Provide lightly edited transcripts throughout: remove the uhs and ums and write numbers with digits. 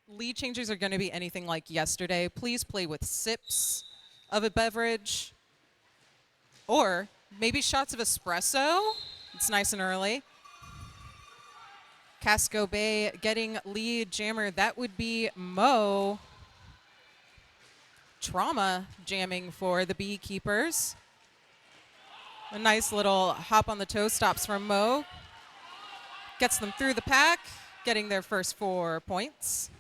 lead changes are going to be anything like yesterday, please play with sips of a beverage or maybe shots of espresso. It's nice and early. Casco Bay getting lead jammer. That would be Mo. Trauma jamming for the BeeKeepers. A nice little hop on the toe stops from Mo. Gets them through the pack, getting their first 4 points.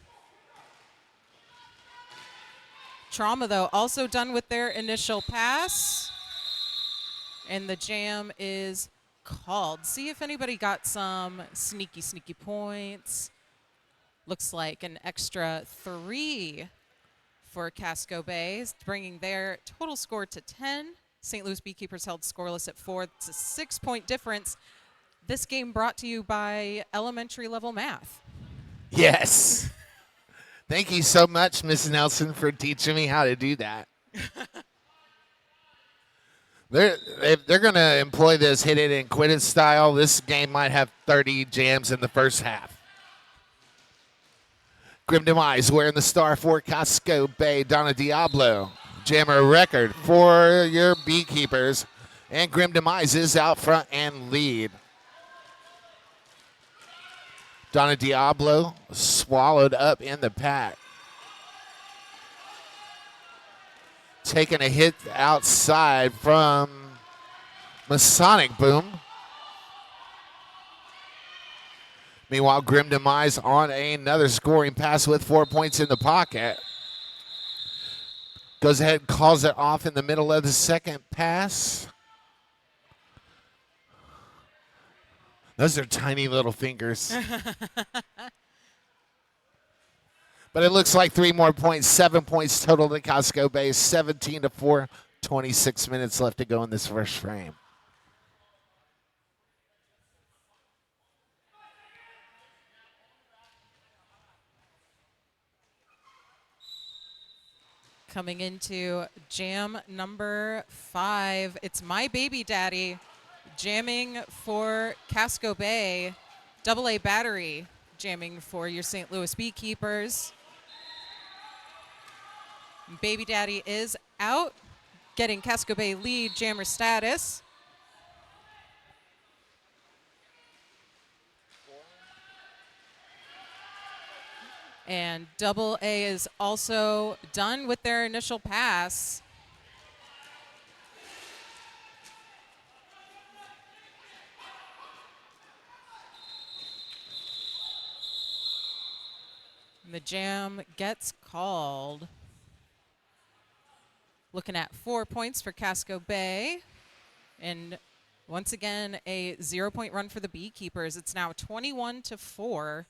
Trauma, though, also done with their initial pass. And the jam is called. See if anybody got some sneaky points. Looks like an extra 3 for Casco Bay, bringing their total score to 10. St. Louis BeeKeepers held scoreless at 4. It's a 6-point difference. This game brought to you by elementary level math. Yes. Thank you so much, Miss Nelson, for teaching me how to do that. They're going to employ this hit it and quit it style. This game might have 30 jams in the first half. Grim Demise wearing the star for Casco Bay. Donna Diablo, jammer record for your BeeKeepers. And Grim Demise is out front and lead. Donna Diablo swallowed up in the pack. Taking a hit outside from Masonic Boom. Meanwhile, Grim Demise on another scoring pass with 4 points in the pocket. Goes ahead and calls it off in the middle of the second pass. Those are tiny little fingers. But it looks like 3 more points, 7 points total to Casco Bay, 17-4, 26 minutes left to go in this first frame. Coming into jam number 5, it's My Baby Daddy jamming for Casco Bay. AA battery jamming for your St. Louis BeeKeepers. Baby Daddy is out, getting Casco Bay lead jammer status. And AA is also done with their initial pass. And the jam gets called. Looking at 4 points for Casco Bay. And once again, a 0-point run for the BeeKeepers. It's now 21-4.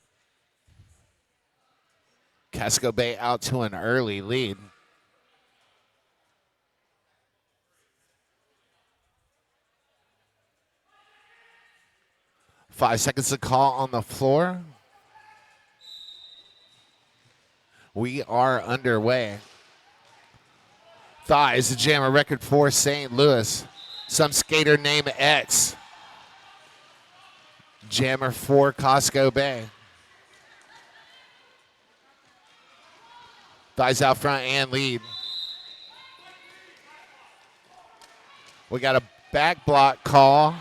Casco Bay out to an early lead. Five seconds to call on the floor. We are underway. Thighs, the jammer record for St. Louis. Some skater named X. Jammer for Casco Bay. Thighs out front and lead. We got a back block call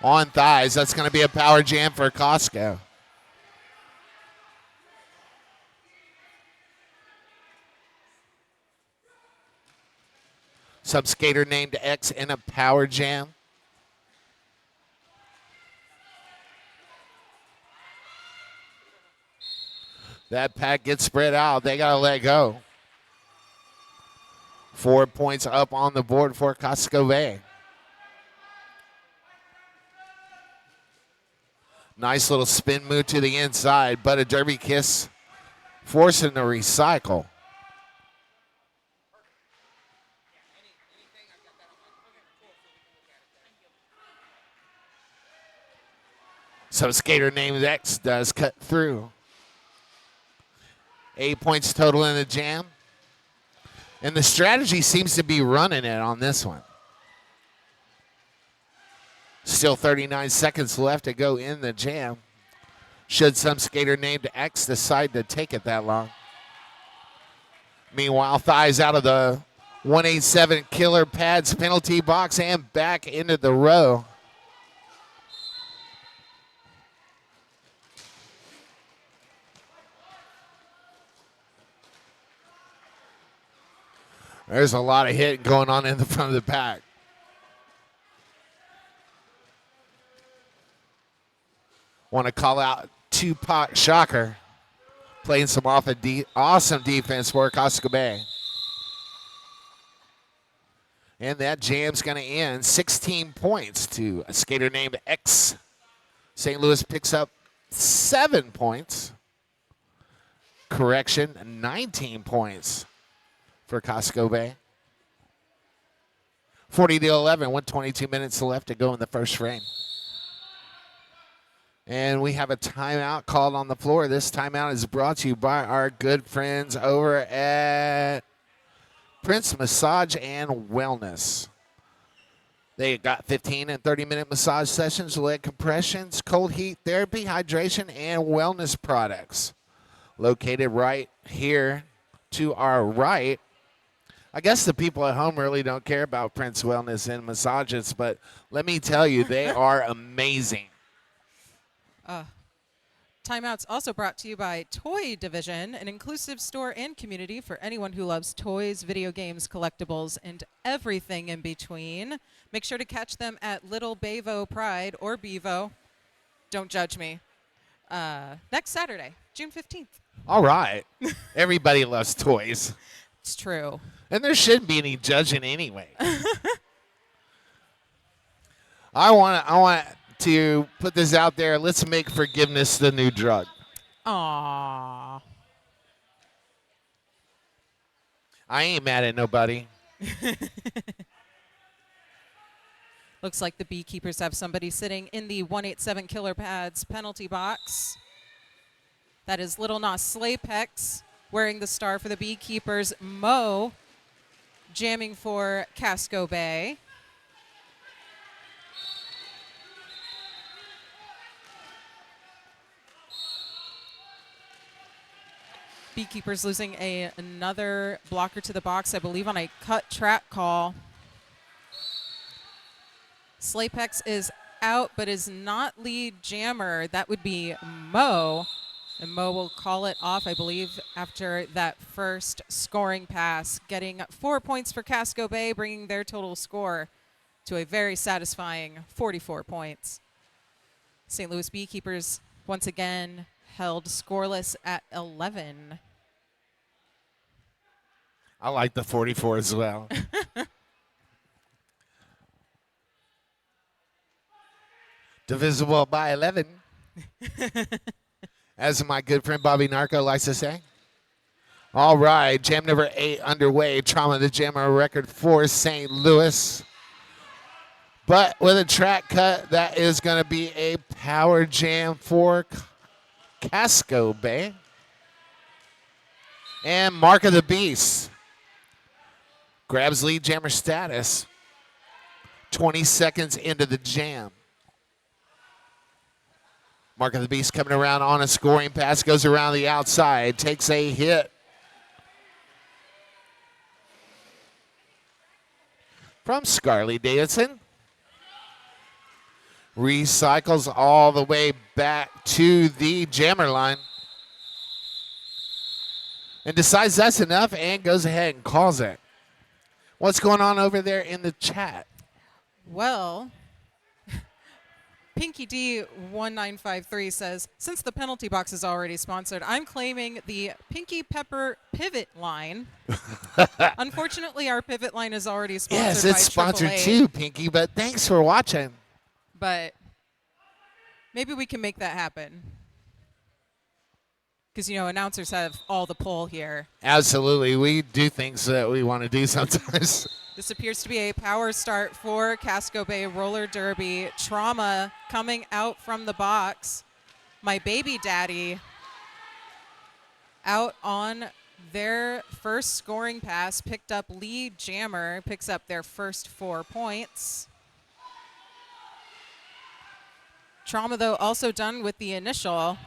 on Thighs. That's going to be a power jam for Casco. Some skater named X in a power jam. That pack gets spread out. They got to let go. 4 points up on the board for Casco Bay. Nice little spin move to the inside, but a derby kiss forcing the recycle. Some skater named X does cut through. 8 points total in the jam. And the strategy seems to be running it on this one. Still 39 seconds left to go in the jam. should some skater named X decide to take it that long. Meanwhile, Thighs out of the 187 Killer Pads penalty box and back into the row. There's a lot of hit going on in the front of the pack. Want to call out Tupac Shocker, playing some awesome defense for Casco Bay. And that jam's going to end 16 points to a skater named X. St. Louis picks up 7 points. Correction, 19 points for Casco Bay. 40-11, 122 minutes left to go in the first frame. And we have a timeout called on the floor. This timeout is brought to you by our good friends over at Prince Massage and Wellness. They got 15 and 30-minute massage sessions, leg compressions, cold heat therapy, hydration, and wellness products. Located right here to our right. I guess the people at home really don't care about Prince Wellness and massages, but let me tell you, they are amazing. Timeout's also brought to you by Toy Division, an inclusive store and community for anyone who loves toys, video games, collectibles, and everything in between. Make sure to catch them at Little Bevo Pride or Bevo. Don't judge me. Next Saturday, June 15th. All right. Everybody loves toys. It's true. And there shouldn't be any judging anyway. I want to put this out there. Let's make forgiveness the new drug. Aww. I ain't mad at nobody. Looks like the Beekeepers have somebody sitting in the 187 Killer Pads penalty box. That is Little Nos Slaypex wearing the star for the Beekeepers. Mo jamming for Casco Bay. Beekeepers losing another blocker to the box, I believe, on a cut track call. Slaypex is out, but is not lead jammer. That would be Mo. And Mo will call it off, I believe, after that first scoring pass, getting 4 points for Casco Bay, bringing their total score to a very satisfying 44 points. St. Louis Beekeepers once again held scoreless at 11. I like the 44 as well. Divisible by 11. As my good friend Bobby Narco likes to say. All right, jam number 8 underway. Trauma the Jammer record for St. Louis. But with a track cut, that is going to be a power jam for Casco Bay. And Mark of the Beast grabs lead jammer status 20 seconds into the jam. Mark of the Beast coming around on a scoring pass, goes around the outside, takes a hit from Scarlett Davidson. Recycles all the way back to the jammer line. And decides that's enough and goes ahead and calls it. What's going on over there in the chat? Well, Pinky D1953 says, since the penalty box is already sponsored, I'm claiming the Pinky Pepper pivot line. Unfortunately, our pivot line is already sponsored. Yes, it's sponsored too, Pinky, but thanks for watching. But maybe we can make that happen. Because, you know, announcers have all the pull here. Absolutely. We do things that we want to do sometimes. This appears to be a power start for Casco Bay Roller Derby. Trauma coming out from the box. My baby daddy out on their first scoring pass. Picked up lead jammer. Picks up their first 4 points. Trauma, though, also done with the initial.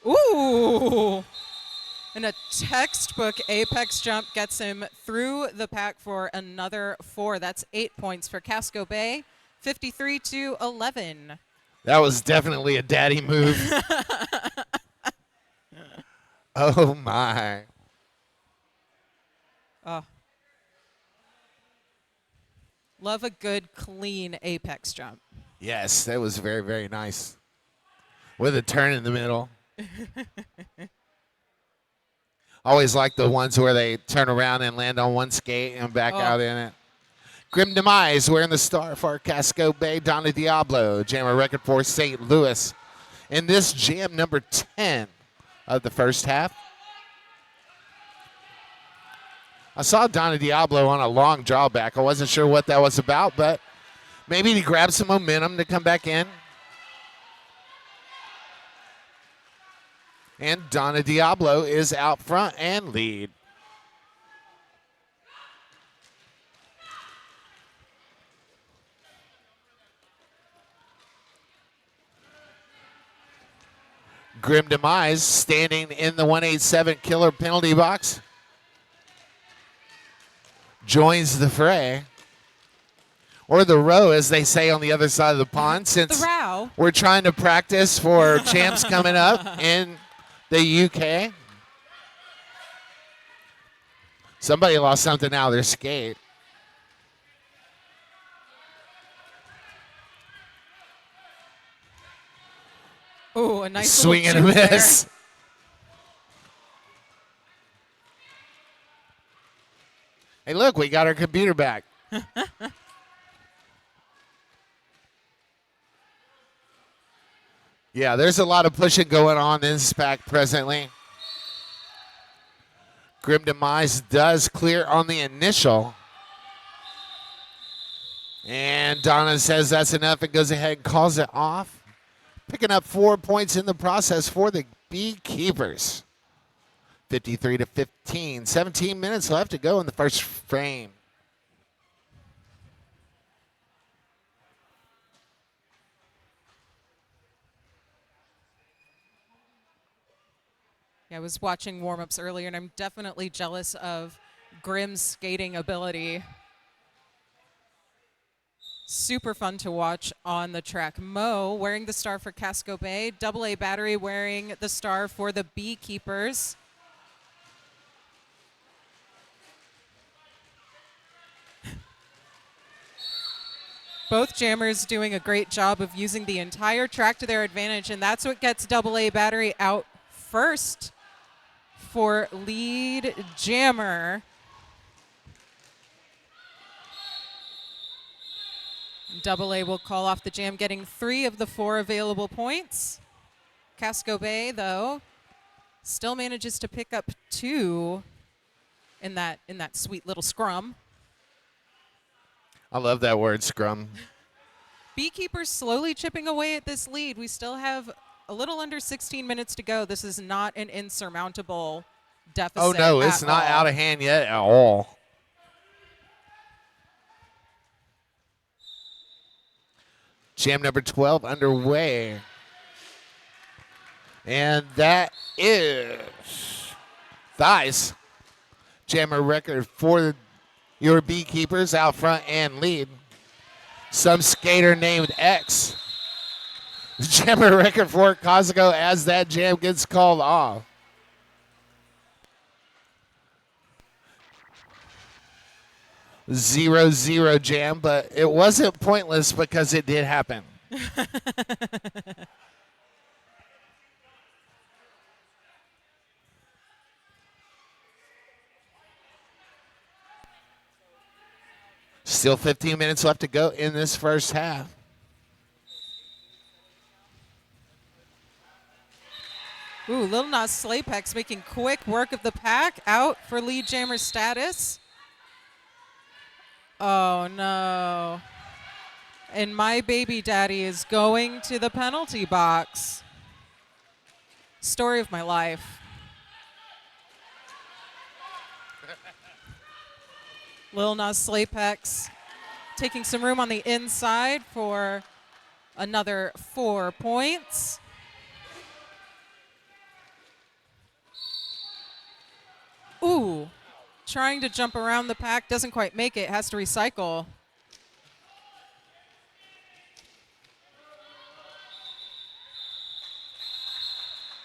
Ooh. And a textbook apex jump gets him through the pack for another 4. That's 8 points for Casco Bay, 53-11. That was definitely a daddy move. Oh, my. Oh. Love a good, clean apex jump. Yes, that was very, very nice. With a turn in the middle. Always like the ones where they turn around and land on one skate and back out in it. Grim Demise wearing the star for Casco Bay. Donna Diablo, jammer record for St. Louis. In this jam number 10 of the first half. I saw Donna Diablo on a long drawback. I wasn't sure what that was about, but maybe he grabbed some momentum to come back in. And Donna Diablo is out front and lead. Grim Demise standing in the 187 killer penalty box. Joins the fray. Or the row, as they say on the other side of the pond, since the row. We're trying to practice for champs coming up in the UK. Somebody lost something out of their skate. Oh, a nice swing and a little juke miss. there. Hey, look, we got our computer back. Yeah, there's a lot of pushing going on in this pack presently. Grim Demise does clear on the initial. And Donna says that's enough and goes ahead and calls it off. Picking up 4 points in the process for the BeeKeepers. 53-15. 17 minutes left to go in the first frame. Yeah, I was watching warm-ups earlier, and I'm definitely jealous of Grim's skating ability. Super fun to watch on the track. Mo wearing the star for Casco Bay. AA Battery wearing the star for the BeeKeepers. Both jammers doing a great job of using the entire track to their advantage, and that's what gets AA Battery out first for lead jammer. AA will call off the jam, getting 3 of the 4 available points. Casco Bay, though, still manages to pick up 2 in that sweet little scrum. I love that word, scrum. BeeKeepers slowly chipping away at this lead. We still have a little under 16 minutes to go. This is not an insurmountable deficit. Oh, no, it's not out of hand yet at all. Jam number 12 underway. And that is Thighs. Jammer record for your BeeKeepers out front and lead. Some skater named X. Jammer record for Casco as that jam gets called off. Zero jam, but it wasn't pointless because it did happen. Still 15 minutes left to go in this first half. Ooh, Lil Nas Slapex making quick work of the pack, out for lead jammer status. Oh, no. And my baby daddy is going to the penalty box. Story of my life. Lil Nas Slapex taking some room on the inside for another 4 points. trying to jump around the pack, doesn't quite make it, has to recycle.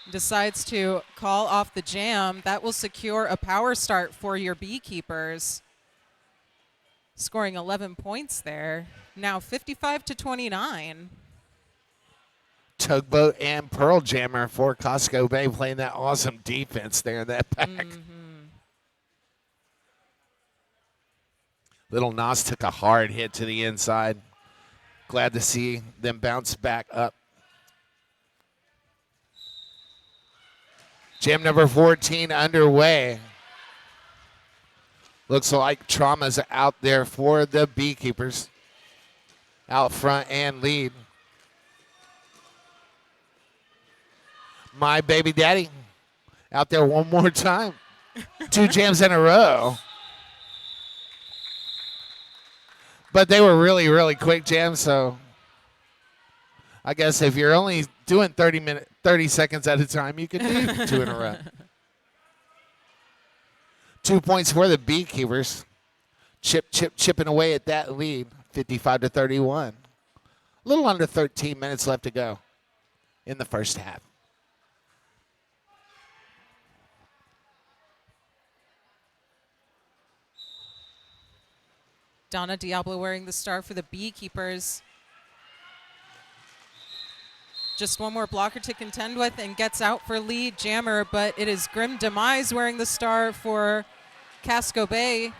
Decides to call off the jam. That will secure a power start for your BeeKeepers. Scoring 11 points there. Now 55-29. Tugboat and Pearl Jammer for Casco Bay playing that awesome defense there in that pack. Little Nas took a hard hit to the inside. Glad to see them bounce back up. Jam number 14 underway. Looks like Trauma's out there for the BeeKeepers. Out front and lead. My Baby Daddy out there one more time. 2 jams in a row. But they were really, really quick jams, so I guess if you're only doing 30 seconds at a time, you can do 2 in a row. 2 points for the BeeKeepers. Chipping away at that lead, 55-31. A little under 13 minutes left to go in the first half. Donna Diablo wearing the star for the BeeKeepers. Just one more blocker to contend with and gets out for lead jammer, but it is Grim Demise wearing the star for Casco Bay.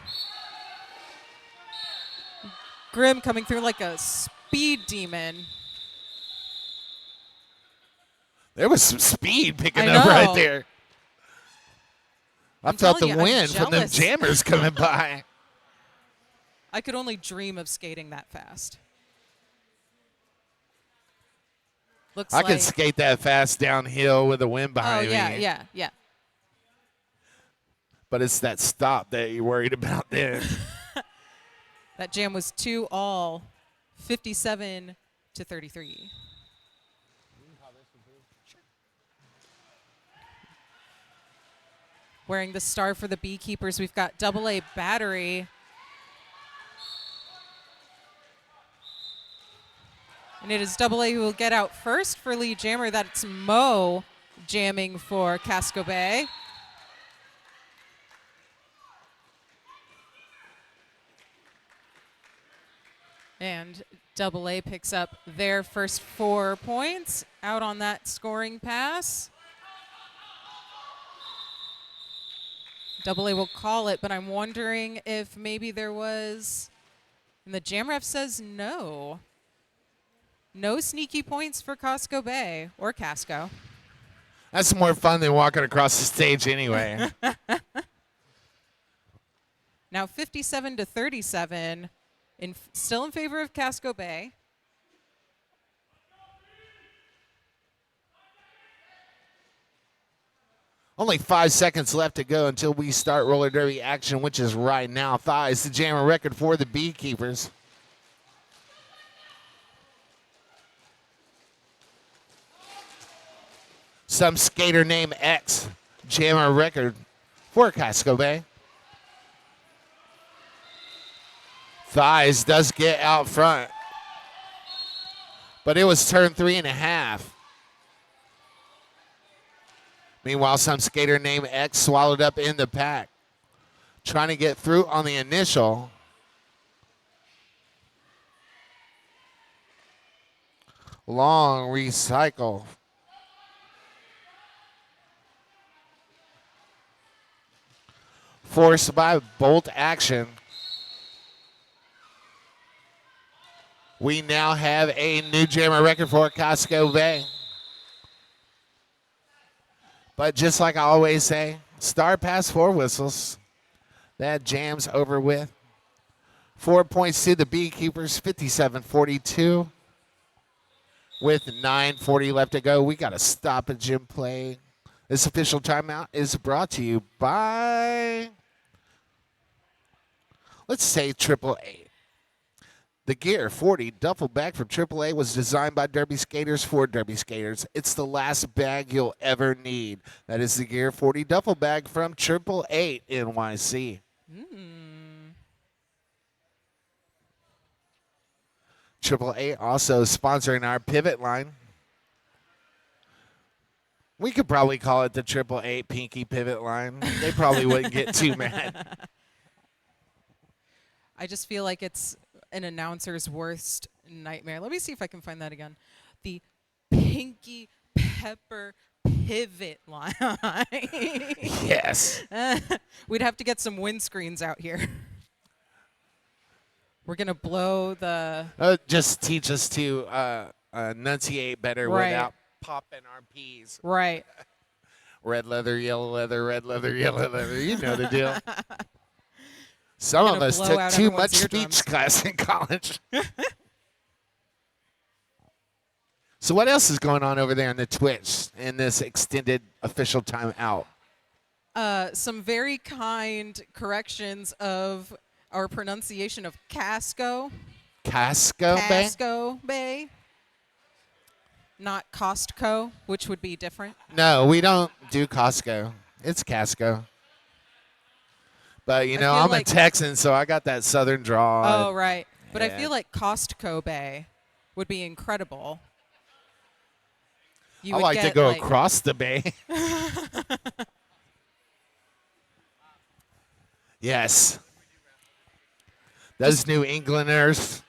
Grim coming through like a speed demon. There was some speed picking up right there. I felt the wind from them jammers coming by. I could only dream of skating that fast. I can skate that fast downhill with the wind behind me. Yeah. But it's that stop that you're worried about then. That jam was 2-all, 57-33. Wearing the star for the BeeKeepers, we've got AA Battery. And it is AA who will get out first for lead jammer. That's Mo jamming for Casco Bay. And AA picks up their first 4 points out on that scoring pass. AA will call it, but I'm wondering if maybe there was, and the jam ref says no. No sneaky points for Casco Bay or Casco. That's more fun than walking across the stage anyway. Now 57-37, still in favor of Casco Bay. Only 5 seconds left to go until we start roller derby action, which is right now. Thighs, the jammer record for the BeeKeepers. Some skater named X, jammer record for Casco Bay. Thighs does get out front, but it was turn 3.5. Meanwhile, some skater named X swallowed up in the pack, trying to get through on the initial. Long recycle. Forced by bolt action. We now have a new jammer record for Casco Bay. But just like I always say, start past 4 whistles. That jam's over with. 4 points to the BeeKeepers, 57-42. With 9:40 left to go, we got a stoppage in play. This official timeout is brought to you by, let's say, AAA. The Gear 40 duffel bag from AAA was designed by Derby skaters for Derby skaters. It's the last bag you'll ever need. That is the Gear 40 duffel bag from AAA NYC. Triple A also sponsoring our pivot line. We could probably call it the Triple A Pinky Pivot Line. They probably wouldn't get too mad. I just feel like it's an announcer's worst nightmare. Let me see if I can find that again. The Pinky Pepper Pivot Line. Yes. We'd have to get some windscreens out here. We're going to blow the... Just teach us to enunciate better Right. without popping our P's. Right. Red leather, yellow leather, red leather, yellow leather. You know the deal. Some of us blow took out too everyone's much eardrums. speech class in college. So what else is going on over there in the Twitch in this extended official timeout? Some very kind corrections of our pronunciation of Casco. Casco Bay? Casco Bay. Not Costco, which would be different. No, we don't do Costco. It's Casco. But, you know, feel I'm like- a Texan, so I got that southern draw. Oh, right. But I yeah. feel like Costco Bay would be incredible. You I would like to get, go like- across the bay. Yes. Those New Englanders.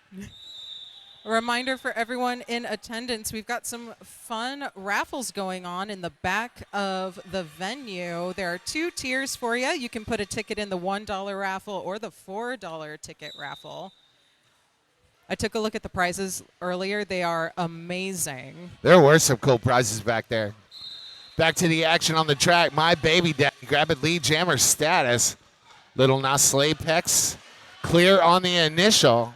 A reminder for everyone in attendance, we've got some fun raffles going on in the back of the venue. There are 2 tiers for you. You can put a ticket in the $1 raffle or the $4 ticket raffle. I took a look at the prizes earlier. They are amazing. There were some cool prizes back there. Back to the action on the track. My baby daddy grabbing lead jammer status. Little Nas Apex clear on the initial.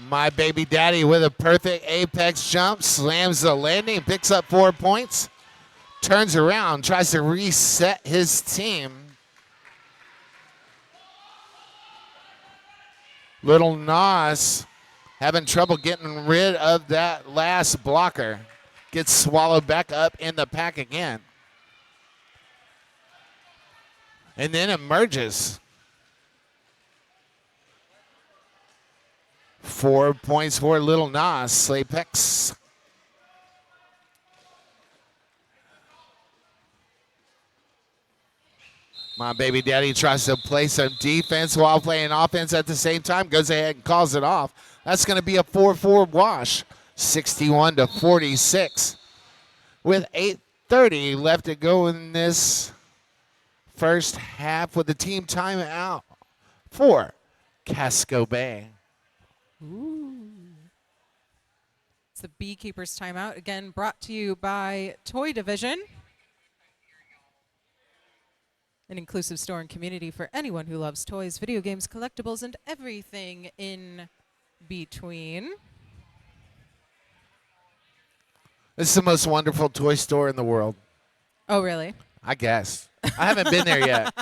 My baby daddy with a perfect apex jump, slams the landing, picks up 4 points, turns around, tries to reset his team. Little Nas having trouble getting rid of that last blocker. Gets swallowed back up in the pack again. And then emerges. 4 points for Little Nas, Apex. My baby daddy tries to play some defense while playing offense at the same time. Goes ahead and calls it off. That's going to be a 4-4 wash. 61-46. With 8:30 left to go in this first half with the team timeout for Casco Bay. It's the BeeKeepers timeout, again brought to you by Toy Division, an inclusive store and community for anyone who loves toys, video games, collectibles, and everything in between. This is the most wonderful toy store in the world, Oh, really? I guess. I haven't been there yet.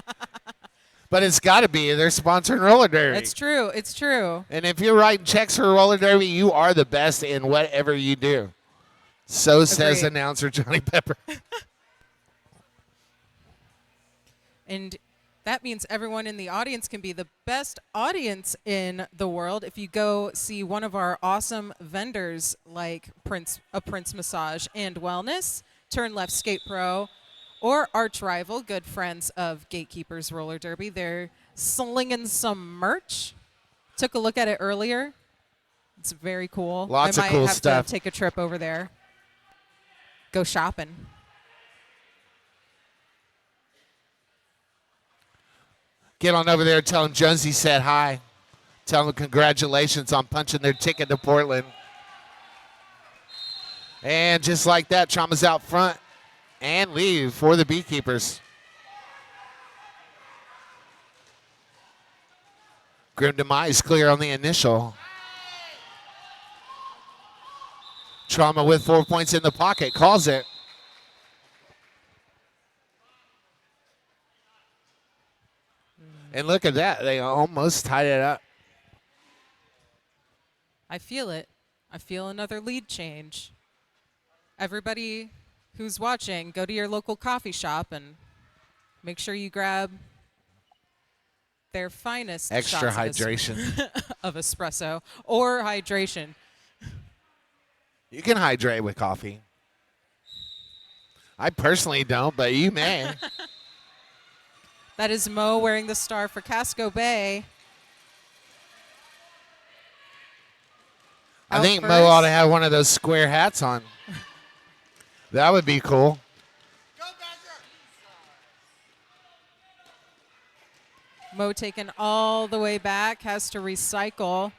But it's got to be. They're sponsoring roller derby. It's true. It's true. And if you're writing checks for roller derby, you are the best in whatever you do. So says Agreed. announcer Johnny Pepper. And that means everyone in the audience can be the best audience in the world if you go see one of our awesome vendors like Prince Massage and Wellness, Turn Left Skate Pro, or arch rival, good friends of Gatekeepers Roller Derby. They're slinging some merch. Took a look at it earlier. It's very cool. Lots of I might cool have stuff. to take a trip over there. Go shopping. Get on over there, tell them Jonesy said hi. Tell them congratulations on punching their ticket to Portland. And just like that, Trauma's out front and leave for the BeeKeepers. Grim Demise clear on the initial. Trauma with 4 points in the pocket, calls it. And look at that, they almost tied it up. I feel it. I feel another lead change. Everybody who's watching, go to your local coffee shop and make sure you grab their finest Extra shots hydration. of espresso or hydration. You can hydrate with coffee. I personally don't, but you may. That is Mo wearing the star for Casco Bay. I Out think Mo first. ought to have one of those square hats on. That would be cool. Mo taken all the way back, has to recycle.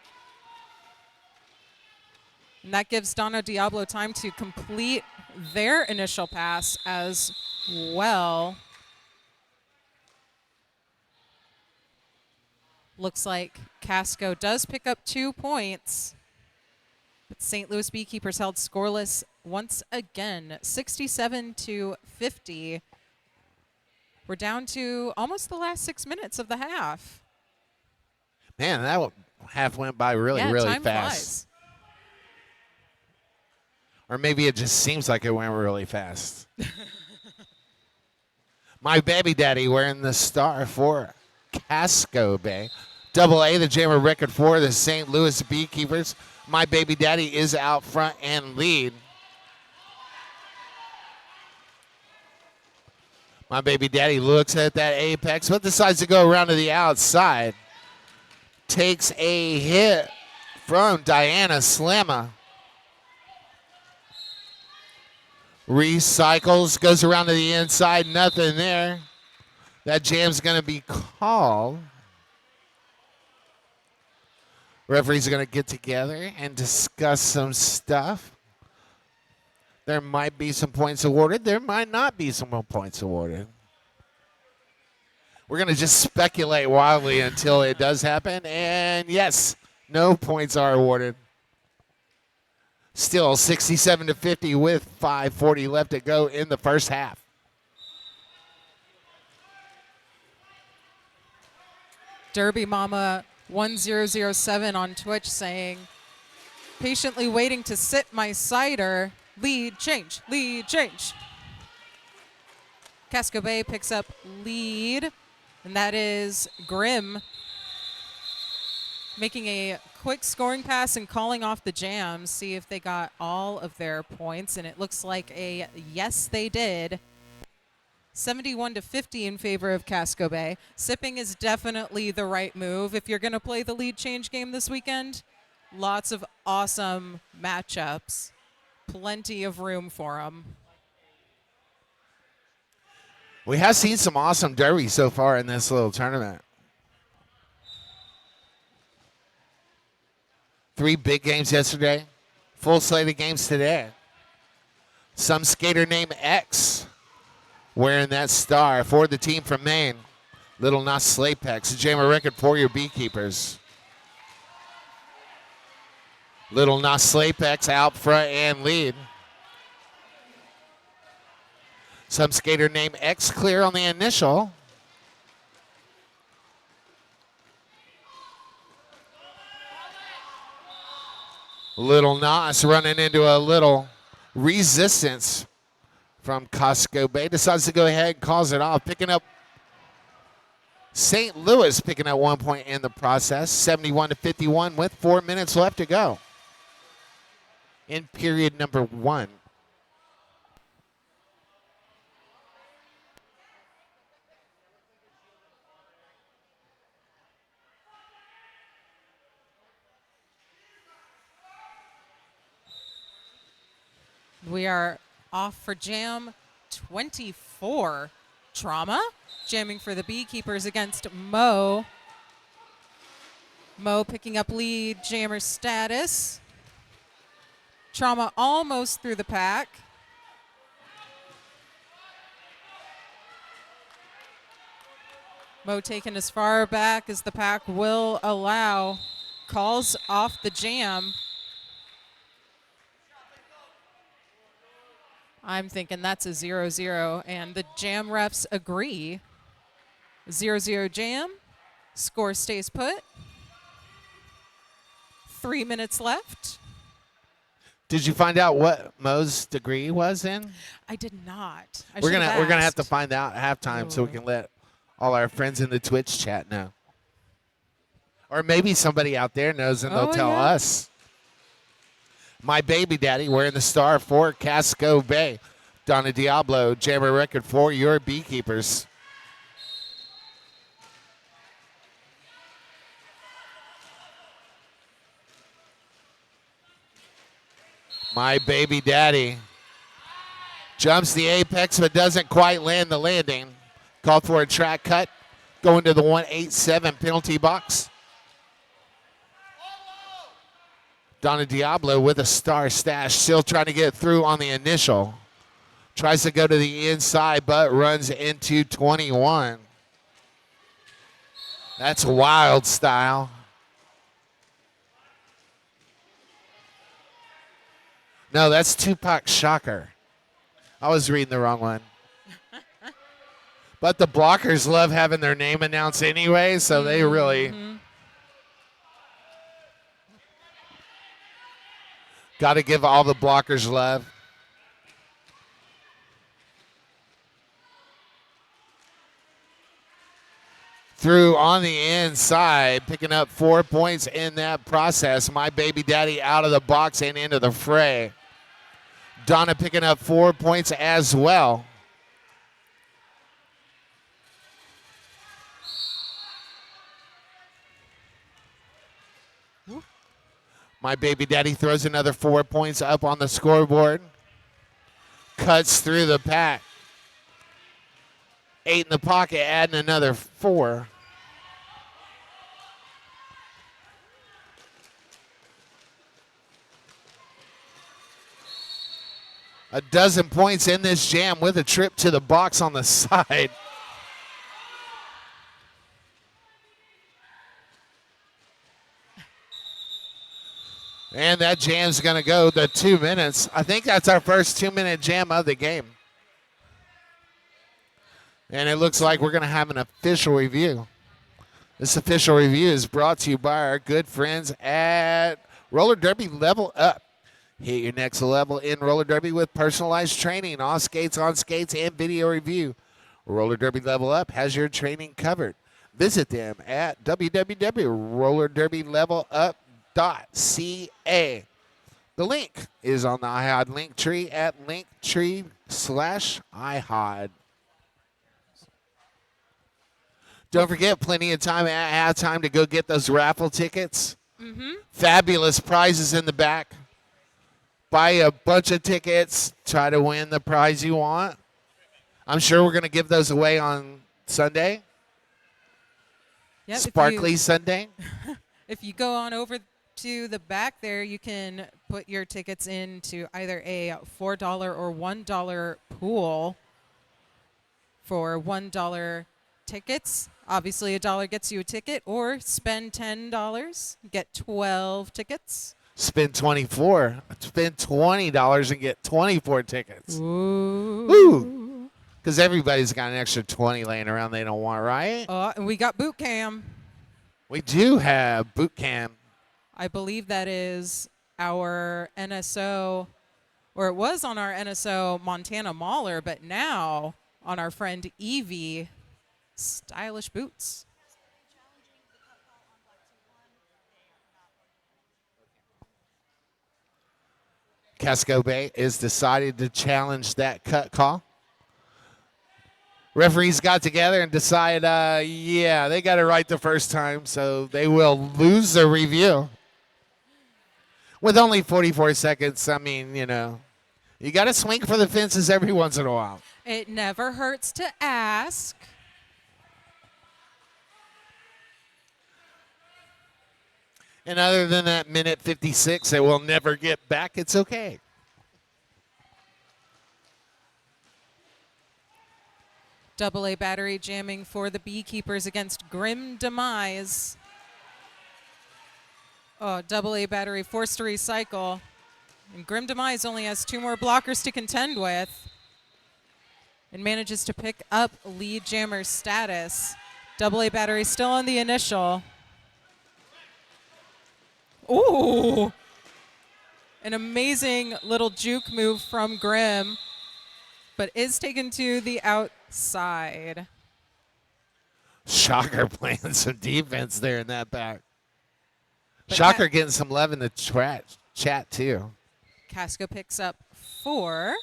And that gives Dono Diablo time to complete their initial pass as well. Looks like Casco does pick up 2 points. But St. Louis Beekeepers held scoreless once again, 67-50. We're down to almost the last 6 minutes of the half. Man, that half went by really time fast. flies. Or maybe it just seems like it went really fast. My baby daddy wearing the star for Casco Bay. Double A, the jammer record for the St. Louis Beekeepers. My baby daddy is out front and lead. My baby daddy looks at that apex, but decides to go around to the outside. Takes a hit from Diana Slamma. Recycles, goes around to the inside, nothing there. That jam's going to be called. Referees are going to get together and discuss some stuff. There might be some points awarded. There might not be some more points awarded. We're going to just speculate wildly until it does happen. And yes, no points are awarded. Still 67-50 with 5:40 left to go in the first half. Derby Mama 1007 on Twitch saying, patiently waiting to sit my cider. Lead change, lead change. Casco Bay picks up lead, and that is Grimm making a quick scoring pass and calling off the jam, see if they got all of their points, and it looks like a yes they did. 71-50 in favor of Casco Bay. Sipping is definitely the right move if you're going to play the lead change game this weekend. Lots of awesome matchups. Plenty of room for them. We have seen some awesome derby so far in this little tournament. 3 big games yesterday. Full slate of games today. Some skater named X wearing that star for the team from Maine. Little Nas Slapex, jammer record for your Beekeepers. Little Nas Slapex out front and lead. Some skater named X clear on the initial. Little Nas running into a little resistance from Casco Bay. Decides to go ahead and calls it off. Picking up St. Louis, picking up 1 point in the process. 71-51 with 4 minutes left to go in period number 1. We are off for jam 24. Trauma jamming for the Beekeepers against Mo. Mo picking up lead jammer status. Trauma almost through the pack. Mo taken as far back as the pack will allow. Calls off the jam. I'm thinking that's a 0-0, and the jam refs agree. 0-0 jam. Score stays put. 3 minutes left. Did you find out what Mo's degree was in? I did not. We're gonna have to find out at halftime so we can let all our friends in the Twitch chat know. Or maybe somebody out there knows and they'll tell us. My baby daddy wearing the star for Casco Bay. Donna Diablo, jammer record for your Beekeepers. My baby daddy jumps the apex but doesn't quite land the landing. Called for a track cut. Going to the 187 penalty box. Donna Diablo with a star stash. Still trying to get through on the initial. Tries to go to the inside but runs into 21. That's wild style. No, that's Tupac Shocker. I was reading the wrong one. But the blockers love having their name announced anyway, so they really got to give all the blockers love. Through on the inside, picking up 4 points in that process. My baby daddy out of the box and into the fray. Donna picking up 4 points as well. My baby daddy throws another 4 points up on the scoreboard. Cuts through the pack. 8 in the pocket, adding another 4. A dozen points in this jam with a trip to the box on the side. And that jam's going to go the 2 minutes. I think that's our first 2-minute jam of the game. And it looks like we're going to have an official review. This official review is brought to you by our good friends at Roller Derby Level Up. Hit your next level in roller derby with personalized training, off skates, on skates, and video review. Roller Derby Level Up has your training covered. Visit them at www.rollerderbylevelup.ca. The link is on the iHod link tree at linktree/iHod. Don't forget, plenty of time at halftime to go get those raffle tickets. Fabulous prizes in the back. Buy a bunch of tickets. Try to win the prize you want. I'm sure we're going to give those away on Sunday. Yep, Sparkly Sunday. If you go on over to the back there, you can put your tickets into either a $4 or $1 pool for $1 tickets. Obviously, $1 gets you a ticket, or spend $10, get 12 tickets. Spend $24. Spend $20 and get 24 tickets. Ooh. Because everybody's got an extra 20 laying around they don't want, right? And we got boot camp. We do have boot camp. I believe that is our NSO, or it was on our NSO Montana Mauler, but now on our friend Evie, stylish boots. Casco Bay is decided to challenge that cut call. Referees got together and decided, yeah, they got it right the first time, so they will lose the review. With only 44 seconds, I mean, you know, you got to swing for the fences every once in a while. It never hurts to ask. And other than that minute 56 that we'll never get back, it's okay. AA battery jamming for the Beekeepers against Grim Demise. AA battery forced to recycle. And Grim Demise only has 2 more blockers to contend with. And manages to pick up lead jammer status. AA battery still on the initial. Ooh! An amazing little juke move from Grim, but is taken to the outside. Shocker playing some defense there in that back. But Shocker getting some love in the chat too. Casco picks up 4.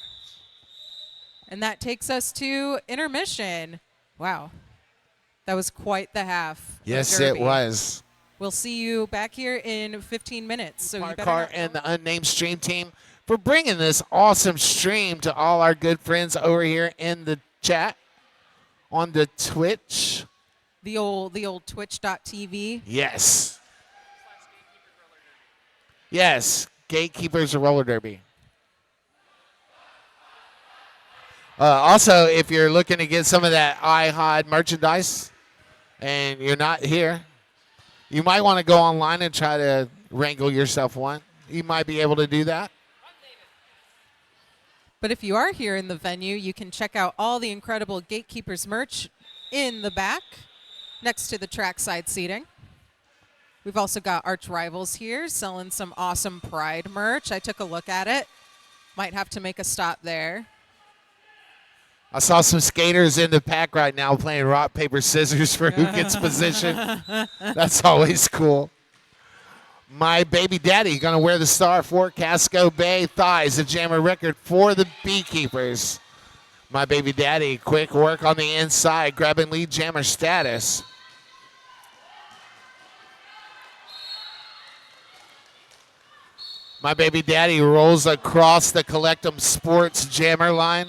And that takes us to intermission. Wow. That was quite the half. Yes, it was. We'll see you back here in 15 minutes. So you better Car and the unnamed stream team for bringing this awesome stream to all our good friends over here in the chat on the Twitch. The old twitch.tv. Yes. Yes, Gatekeepers of Roller Derby. Also, if you're looking to get some of that iHod merchandise and you're not here, you might want to go online and try to wrangle yourself one. You might be able to do that. But if you are here in the venue, you can check out all the incredible Gatekeepers merch in the back next to the trackside seating. We've also got Arch Rivals here selling some awesome Pride merch. I took a look at it. Might have to make a stop there. I saw some skaters in the pack right now playing rock, paper, scissors for who gets position. That's always cool. My baby daddy going to wear the star for Casco Bay Thighs, a jammer record for the BeeKeepers. My baby daddy, quick work on the inside, grabbing lead jammer status. My baby daddy rolls across the Collectum Sports jammer line.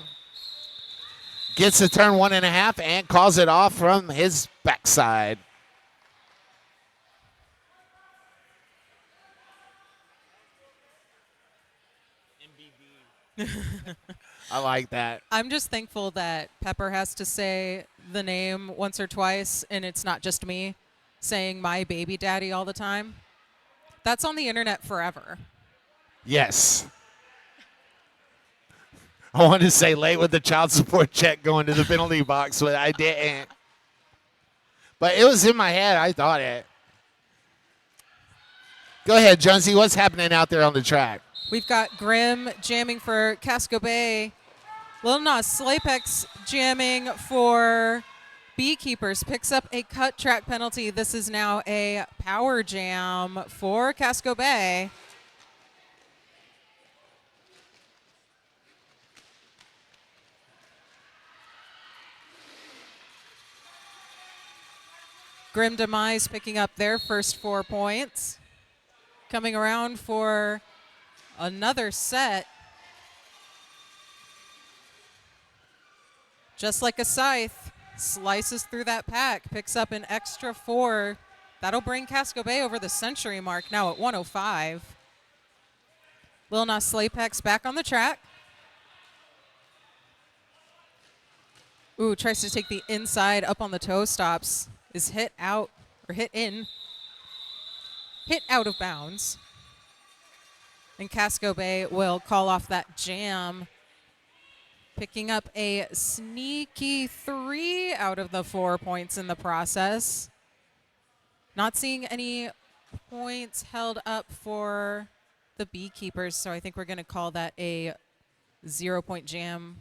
Gets the turn 1.5 and calls it off from his backside. I like that. I'm just thankful that Pepper has to say the name once or twice, and it's not just me saying my baby daddy all the time. That's on the internet forever. Yes. I wanted to say late with the child support check going to the penalty box, but I didn't. But it was in my head. I thought it. Go ahead, Jonesy. What's happening out there on the track? We've got Grim jamming for Casco Bay. Lil Nas Slapex jamming for BeeKeepers. Picks up a cut track penalty. This is now a power jam for Casco Bay. Grim Demise picking up their first 4 points. Coming around for another set. Just like a scythe, slices through that pack, picks up an extra 4. That'll bring Casco Bay over the century mark now at 105. Lil Nas Slapex back on the track. Ooh, tries to take the inside up on the toe stops. Is hit out, or hit in. Hit out of bounds. And Casco Bay will call off that jam. Picking up a sneaky 3 out of the 4 points in the process. Not seeing any points held up for the BeeKeepers, so I think we're going to call that a 0-point jam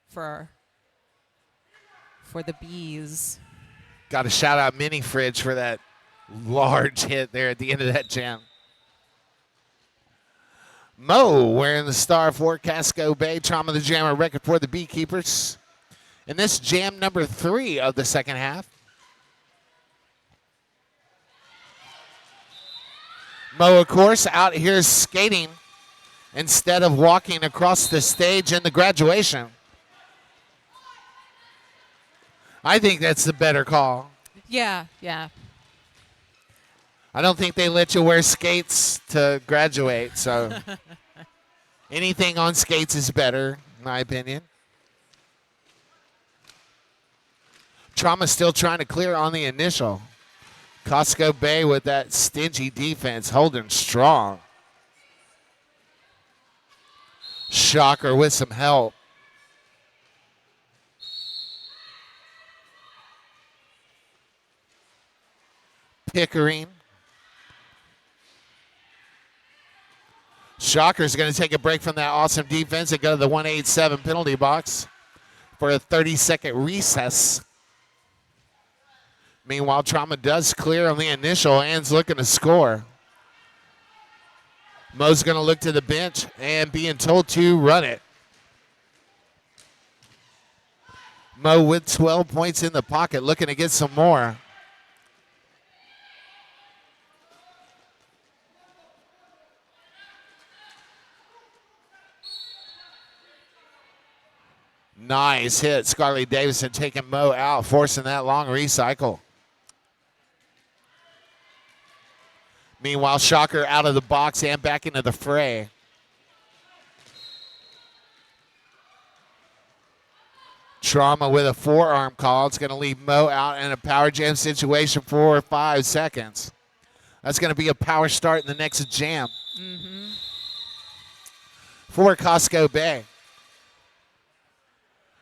for the Bees. Got to shout out Mini Fridge for that large hit there at the end of that jam. Mo wearing the star for Casco Bay. Trauma the Jammer record for the BeeKeepers. And this jam number 3 of the second half. Mo, of course, out here skating instead of walking across the stage in the graduation. I think that's the better call. Yeah, yeah. I don't think they let you wear skates to graduate, so anything on skates is better, in my opinion. Trauma still trying to clear on the initial. Casco Bay with that stingy defense holding strong. Shocker with some help. Pickering. Shocker's going to take a break from that awesome defense and go to the 187 penalty box for a 30-second recess. Meanwhile, Trauma does clear on the initial and's looking to score. Mo's going to look to the bench and being told to run it. Mo with 12 points in the pocket, looking to get some more. Nice hit. Scarlett Davison taking Mo out, forcing that long recycle. Meanwhile, Shocker out of the box and back into the fray. Trauma with a forearm call. It's going to leave Mo out in a power jam situation for 5 seconds. That's going to be a power start in the next jam. For Casco Bay.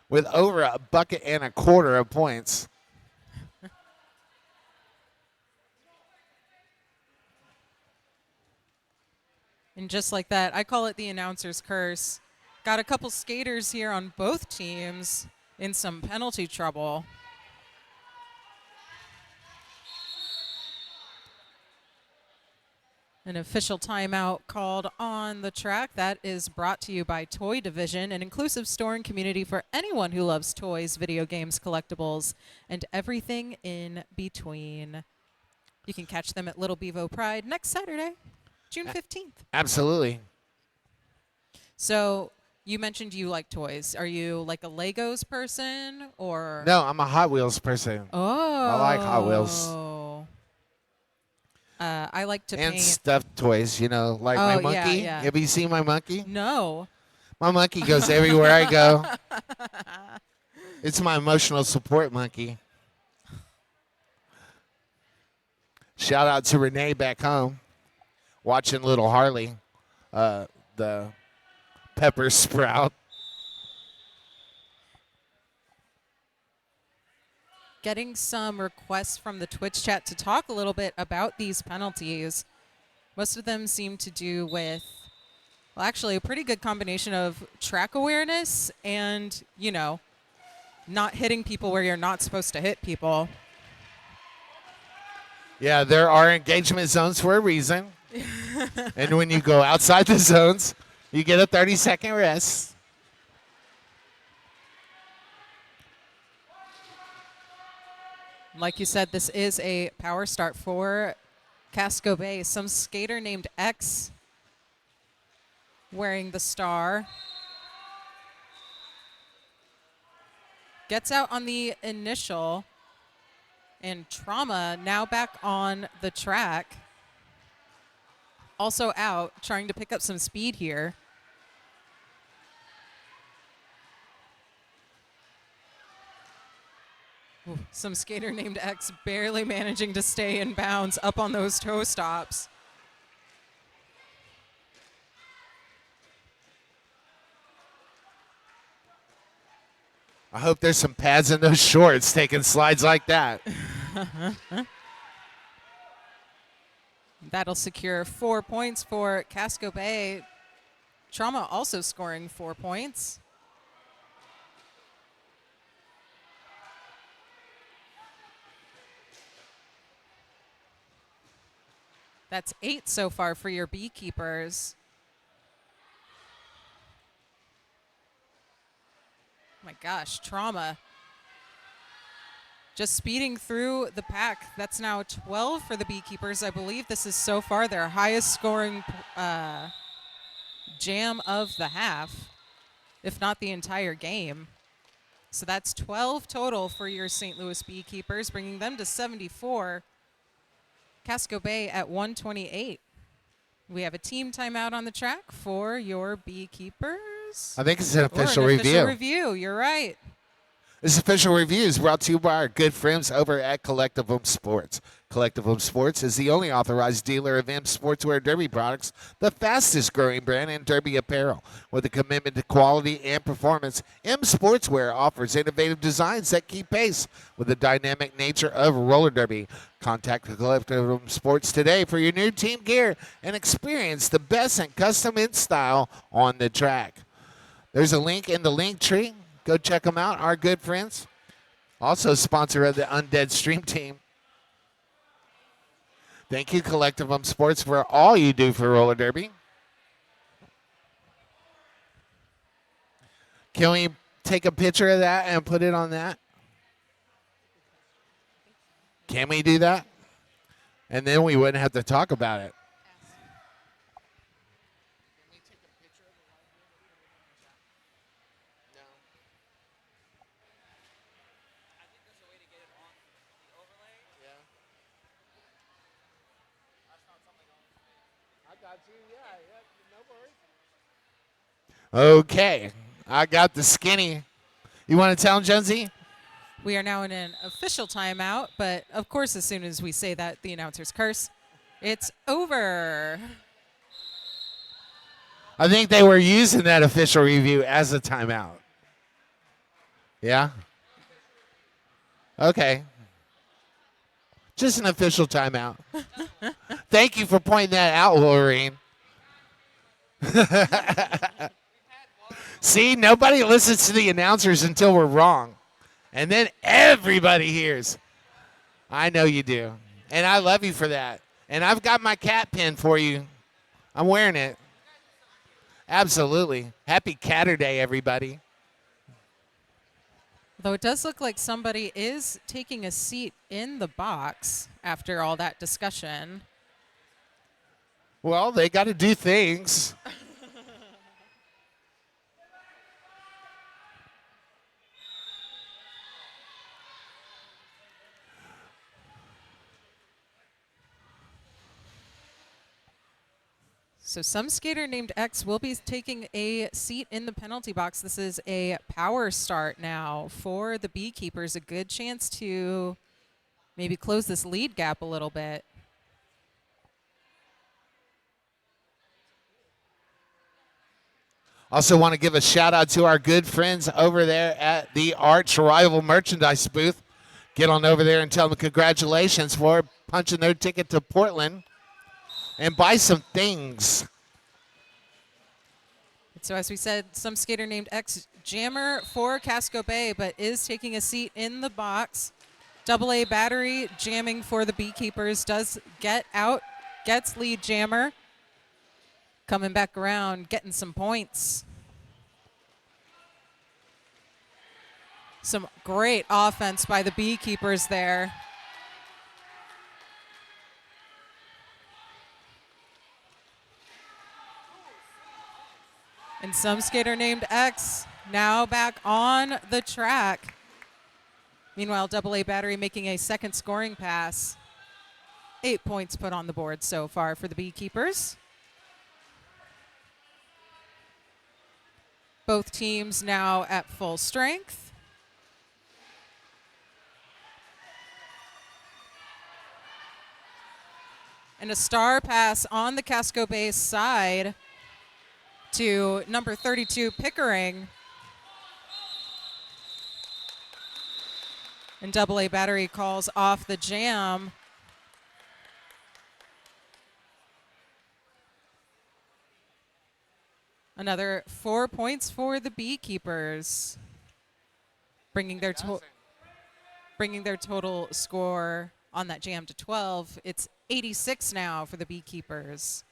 With over a bucket and a quarter of points. And just like that, I call it the announcer's curse. Got a couple skaters here on both teams in some penalty trouble. An official timeout called on the track. That is brought to you by Toy Division, an inclusive store and community for anyone who loves toys, video games, collectibles, and everything in between. You can catch them at Little Bevo Pride next Saturday, June 15th. Absolutely. So you mentioned you like toys. Are you like a Legos person or? No, I'm a Hot Wheels person. Oh. I like Hot Wheels. I like to and paint. stuffed toys, like my Oh, monkey. yeah. Have you seen my monkey? No. My monkey goes everywhere I go. It's my emotional support monkey. Shout out to Renee back home, watching little Harley, the pepper sprout. Getting some requests from the Twitch chat to talk a little bit about these penalties. Most of them seem to do with, well, actually a pretty good combination of track awareness and, not hitting people where you're not supposed to hit people. Yeah, there are engagement zones for a reason. And when you go outside the zones, you get a 30-second rest. Like you said, this is a power start for Casco Bay. Some skater named X wearing the star. Gets out on the initial. And Trauma now back on the track. Also out, trying to pick up some speed here. Ooh, some skater named X barely managing to stay in bounds up on those toe stops. I hope there's some pads in those shorts taking slides like that. That'll secure 4 points for Casco Bay. Trauma also scoring 4 points. That's 8 so far for your BeeKeepers. Oh my gosh, Trauma. Just speeding through the pack. That's now 12 for the BeeKeepers. I believe this is so far their highest scoring jam of the half, if not the entire game. So that's 12 total for your St. Louis BeeKeepers, bringing them to 74. Casco Bay at 128. We have a team timeout on the track for your BeeKeepers. I think it's an official review. review. Official review, you're right. This official review is brought to you by our good friends over at Collectivum Sports. Collectivum Sports is the only authorized dealer of M Sportswear Derby products, the fastest growing brand in Derby apparel. With a commitment to quality and performance, M Sportswear offers innovative designs that keep pace with the dynamic nature of roller derby. Contact Collectivum Sports today for your new team gear and experience the best in custom in style on the track. There's a link in the link tree. Go check them out, our good friends. Also sponsor of the Undead Stream Team. Thank you, Collectivum Sports, for all you do for roller derby. Can we take a picture of that and put it on that? Can we do that? And then we wouldn't have to talk about it. Okay, I got the skinny. You want to tell him, Jonesy? We are now in an official timeout, but of course, as soon as we say that, the announcers curse. It's over. I think they were using that official review as a timeout. Yeah? Okay. Just an official timeout. Thank you for pointing that out, Wolverine. See, nobody listens to the announcers until we're wrong. And then everybody hears. I know you do. And I love you for that. And I've got my cat pin for you. I'm wearing it. Absolutely. Happy Catter Day, everybody. Though it does look like somebody is taking a seat in the box after all that discussion. Well, they got to do things. So some skater named X will be taking a seat in the penalty box. This is a power start now for the BeeKeepers. A good chance to maybe close this lead gap a little bit. Also want to give a shout out to our good friends over there at the Arch Rival merchandise booth. Get on over there and tell them congratulations for punching their ticket to Portland and buy some things. So as we said, some skater named X jammer for Casco Bay, but is taking a seat in the box. AA battery jamming for the BeeKeepers, does get out, gets lead jammer. Coming back around, getting some points. Some great offense by the BeeKeepers there. And some skater named X now back on the track. Meanwhile, AA battery making a second scoring pass. 8 points put on the board so far for the BeeKeepers. Both teams now at full strength. And a star pass on the Casco Bay side to number 32, Pickering. And AA battery calls off the jam. Another 4 points for the BeeKeepers, bringing their total score on that jam to 12. It's 86 now for the BeeKeepers.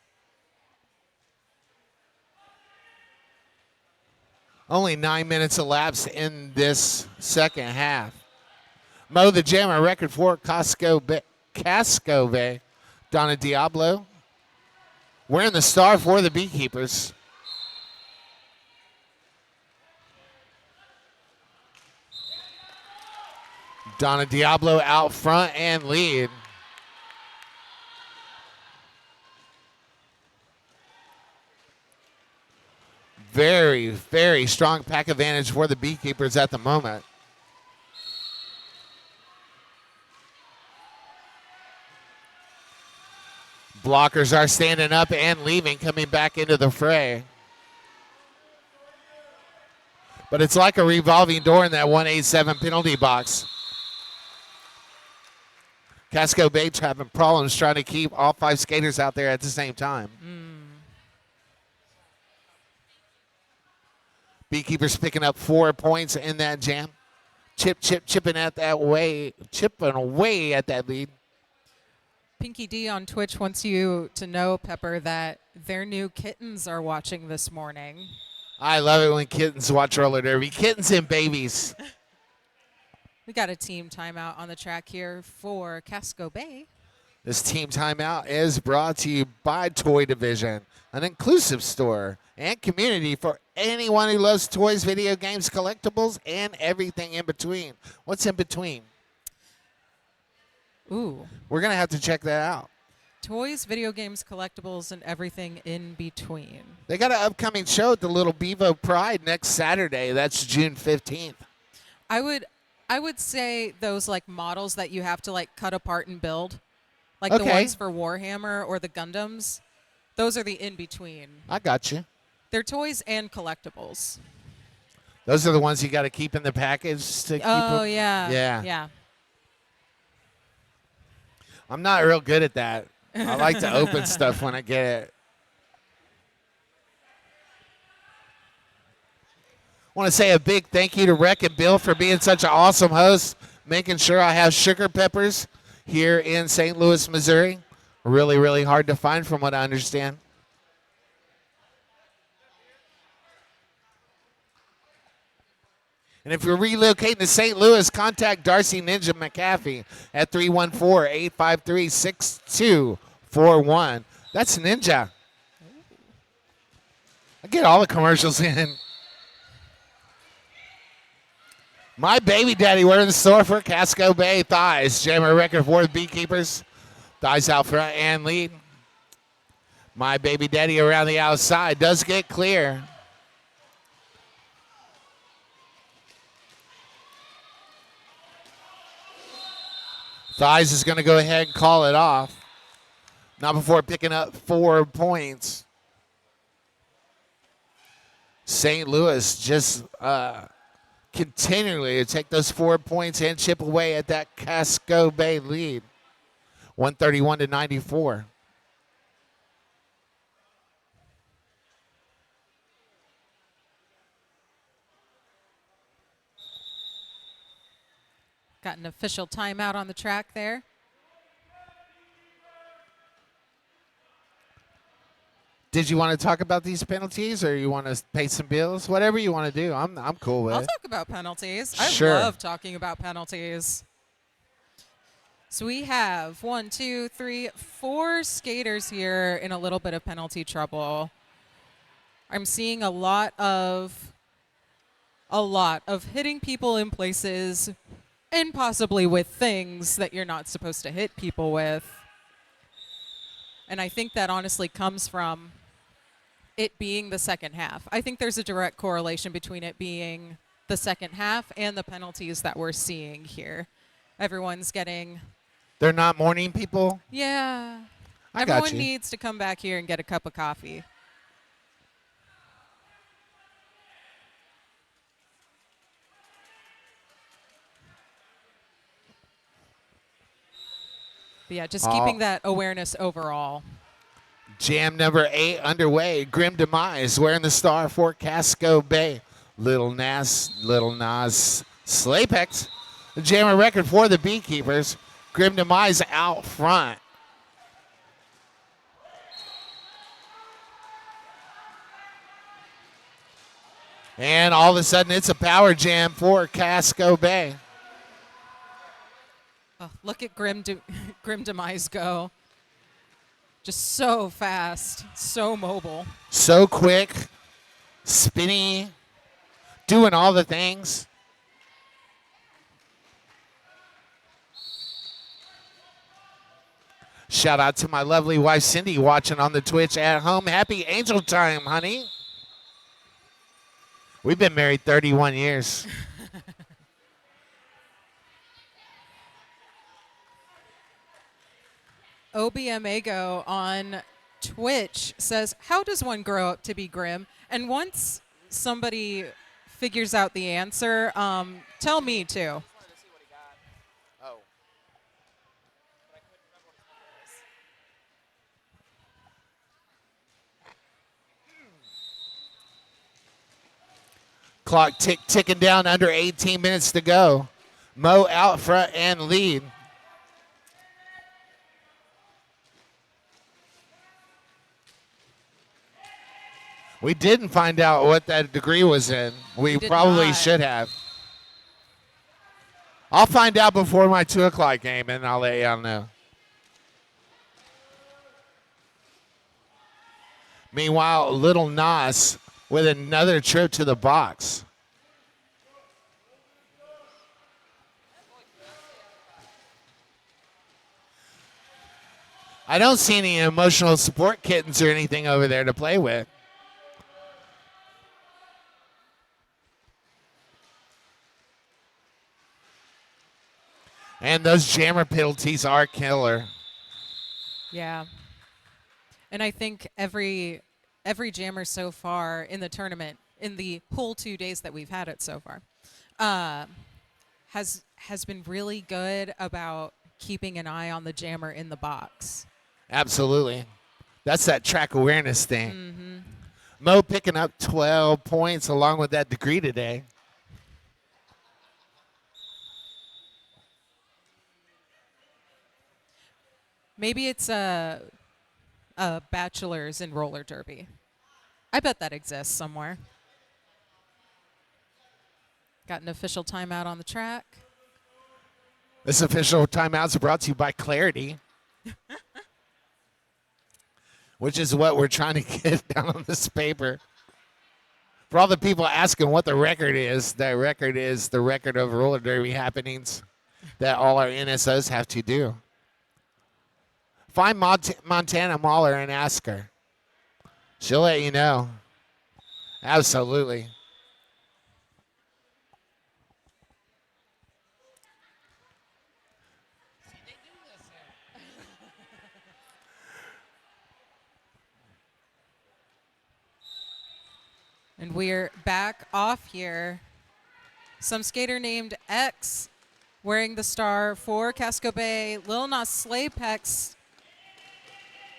Only 9 minutes elapsed in this second half. Mo the Jammer, record for Casco Bay. Donna Diablo wearing the star for the BeeKeepers. Donna Diablo out front and lead. Very, very strong pack advantage for the BeeKeepers at the moment. Blockers are standing up and leaving, coming back into the fray. But it's like a revolving door in that 187 penalty box. Casco Bay having problems trying to keep all 5 skaters out there at the same time. BeeKeepers picking up 4 points in that jam. Chipping away at that lead. Pinky D on Twitch wants you to know, Pepper, that their new kittens are watching this morning. I love it when kittens watch roller derby. Kittens and babies. We got a team timeout on the track here for Casco Bay. This team timeout is brought to you by Toy Division, an inclusive store and community for anyone who loves toys, video games, collectibles, and everything in between. What's in between? Ooh. We're going to have to check that out. Toys, video games, collectibles, and everything in between. They got an upcoming show at the Little Bevo Pride next Saturday. That's June 15th. I would say those like models that you have to like cut apart and build, like the ones for Warhammer or the Gundams. Those are the in between. I got you. They're toys and collectibles. Those are the ones you got to keep in the package to keep them? Yeah. Yeah. Yeah. I'm not real good at that. I like to open stuff when I get it. I want to say a big thank you to Rec and Bill for being such an awesome host, making sure I have sugar peppers here in St. Louis, Missouri. Really, really hard to find from what I understand. And if you're relocating to St. Louis, contact Darcy Ninja McAfee at 314-853-6241. That's Ninja. I get all the commercials in. My baby daddy, we're in the store for Casco Bay thighs. Jammer record for the Beekeepers. Thighs out front and lead. My baby daddy around the outside does get clear. Thighs is going to go ahead and call it off. Not before picking up 4 points. St. Louis just continually to take those 4 points and chip away at that Casco Bay lead. 131-94. Got an official timeout on the track there. Did you want to talk about these penalties, or you want to pay some bills? Whatever you want to do, I'm cool with I'll it. talk about penalties. Sure. I love talking about penalties. So we have 1, 2, 3, 4 skaters here in a little bit of penalty trouble. I'm seeing a lot of hitting people in places and possibly with things that you're not supposed to hit people with. And I think that honestly comes from it being the second half. I think there's a direct correlation between it being the second half and the penalties that we're seeing here. Everyone's getting... They're not morning people? Yeah. I got Everyone you. needs to come back here and get a cup of coffee. But yeah, just keeping that awareness overall. Jam number 8 underway. Grim Demise wearing the star for Casco Bay. Little Nas, Slapex. The jammer record for the Beekeepers. Grim Demise out front. And all of a sudden, it's a power jam for Casco Bay. Oh, look at Grim Demise go. Just so fast, so mobile. So quick, spinny, doing all the things. Shout out to my lovely wife, Cindy, watching on the Twitch at home. Happy angel time, honey. We've been married 31 years. OBMAGO on Twitch says, how does one grow up to be grim? And once somebody figures out the answer, tell me too. Clock ticking down, under 18 minutes to go. Mo out front and lead. We didn't find out what that degree was in. We did probably not. should have. I'll find out before my 2 o'clock game, and I'll let y'all know. Meanwhile, Little Nas with another trip to the box. I don't see any emotional support kittens or anything over there to play with. And those jammer penalties are killer. Yeah. And I think every jammer so far in the tournament, in the whole 2 days that we've had it so far, has been really good about keeping an eye on the jammer in the box. Absolutely. That's that track awareness thing. Mo picking up 12 points along with that degree today. Maybe it's a bachelor's in roller derby. I bet that exists somewhere. Got an official timeout on the track. This official timeout is brought to you by Clarity, which is what we're trying to get down on this paper. For all the people asking what the record is, that record is the record of roller derby happenings that all our NSOs have to do. Find Montana Mahler and ask her. She'll let you know. Absolutely. And we're back off here. Some skater named X wearing the star for Casco Bay. Lil Nas Slaypex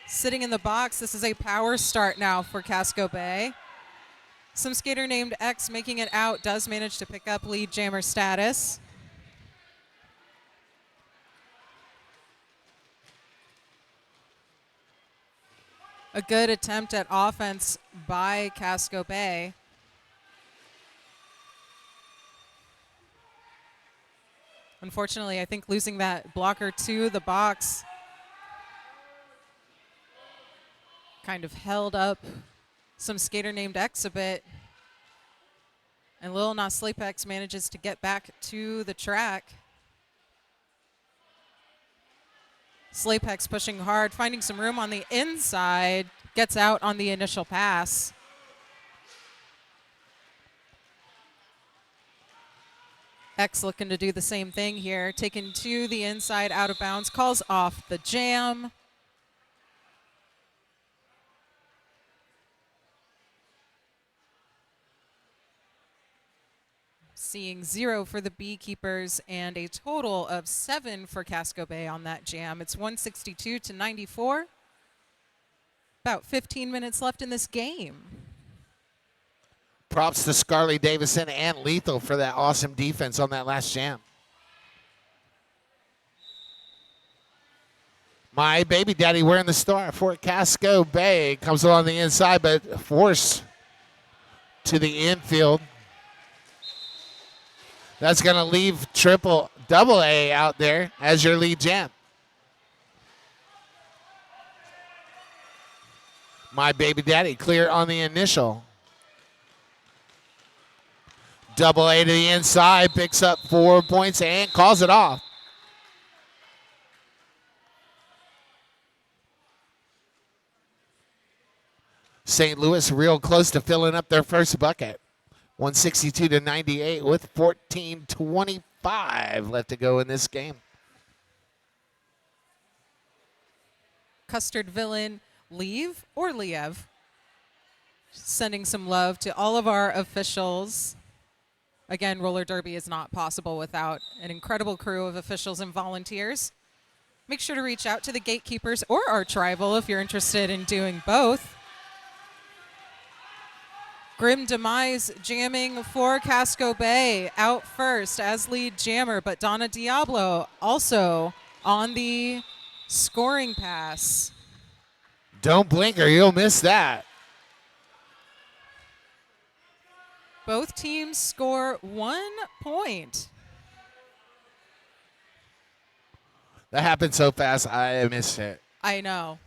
sitting in the box. This is a power start now for Casco Bay. Some skater named X making it out does manage to pick up lead jammer status. A good attempt at offense by Casco Bay. Unfortunately, I think losing that blocker to the box kind of held up some skater named X a bit. And Lil Nas Slaypex manages to get back to the track. Slaypex pushing hard, finding some room on the inside, gets out on the initial pass. X looking to do the same thing here, taken to the inside, out of bounds, calls off the jam. Seeing 0 for the BeeKeepers and a total of 7 for Casco Bay on that jam. It's 162-94. About 15 minutes left in this game. Props to Scarlett Davison and Lethal for that awesome defense on that last jam. My baby daddy wearing the star for Casco Bay comes along the inside, but forced to the infield. That's going to leave double A out there as your lead jam. My baby daddy clear on the initial. Double A to the inside, picks up 4 points and calls it off. St. Louis real close to filling up their first bucket. 162-98 with 14:25 left to go in this game. Custard Villain, Leave or Liev. Sending some love to all of our officials. Again, roller derby is not possible without an incredible crew of officials and volunteers. Make sure to reach out to the gatekeepers or Arch Rival if you're interested in doing both. Grim Demise jamming for Casco Bay out first as lead jammer, but Donna Diablo also on the scoring pass. Don't blink or you'll miss that. Both teams score 1 point. That happened so fast, I missed it. I know.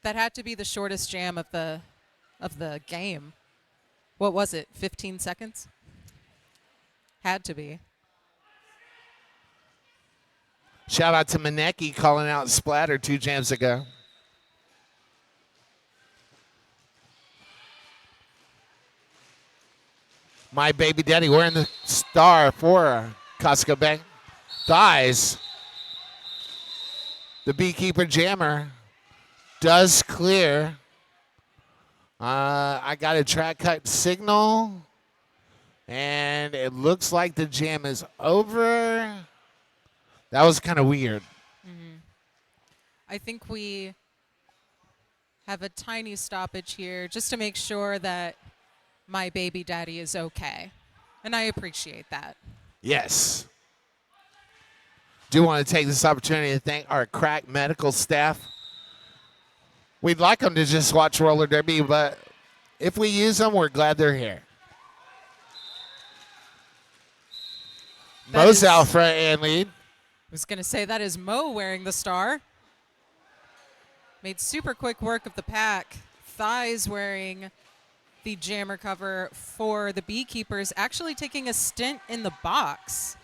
That had to be the shortest jam of the game. What was it? 15 seconds? Had to be. Shout out to Maneki calling out Splatter 2 jams ago. My baby daddy wearing the star for Casco Bank. Thighs. The Beekeeper jammer does clear. I got a track cut signal. And it looks like the jam is over. That was kind of weird. I think we have a tiny stoppage here just to make sure that my baby daddy is okay. And I appreciate that. Yes. Do want to take this opportunity to thank our crack medical staff. We'd like them to just watch roller derby, but if we use them, we're glad they're here. Mo's out front and lead. I was going to say that is Mo wearing the star. Made super quick work of the pack. Thighs wearing the jammer cover for the Beekeepers, actually taking a stint in the box.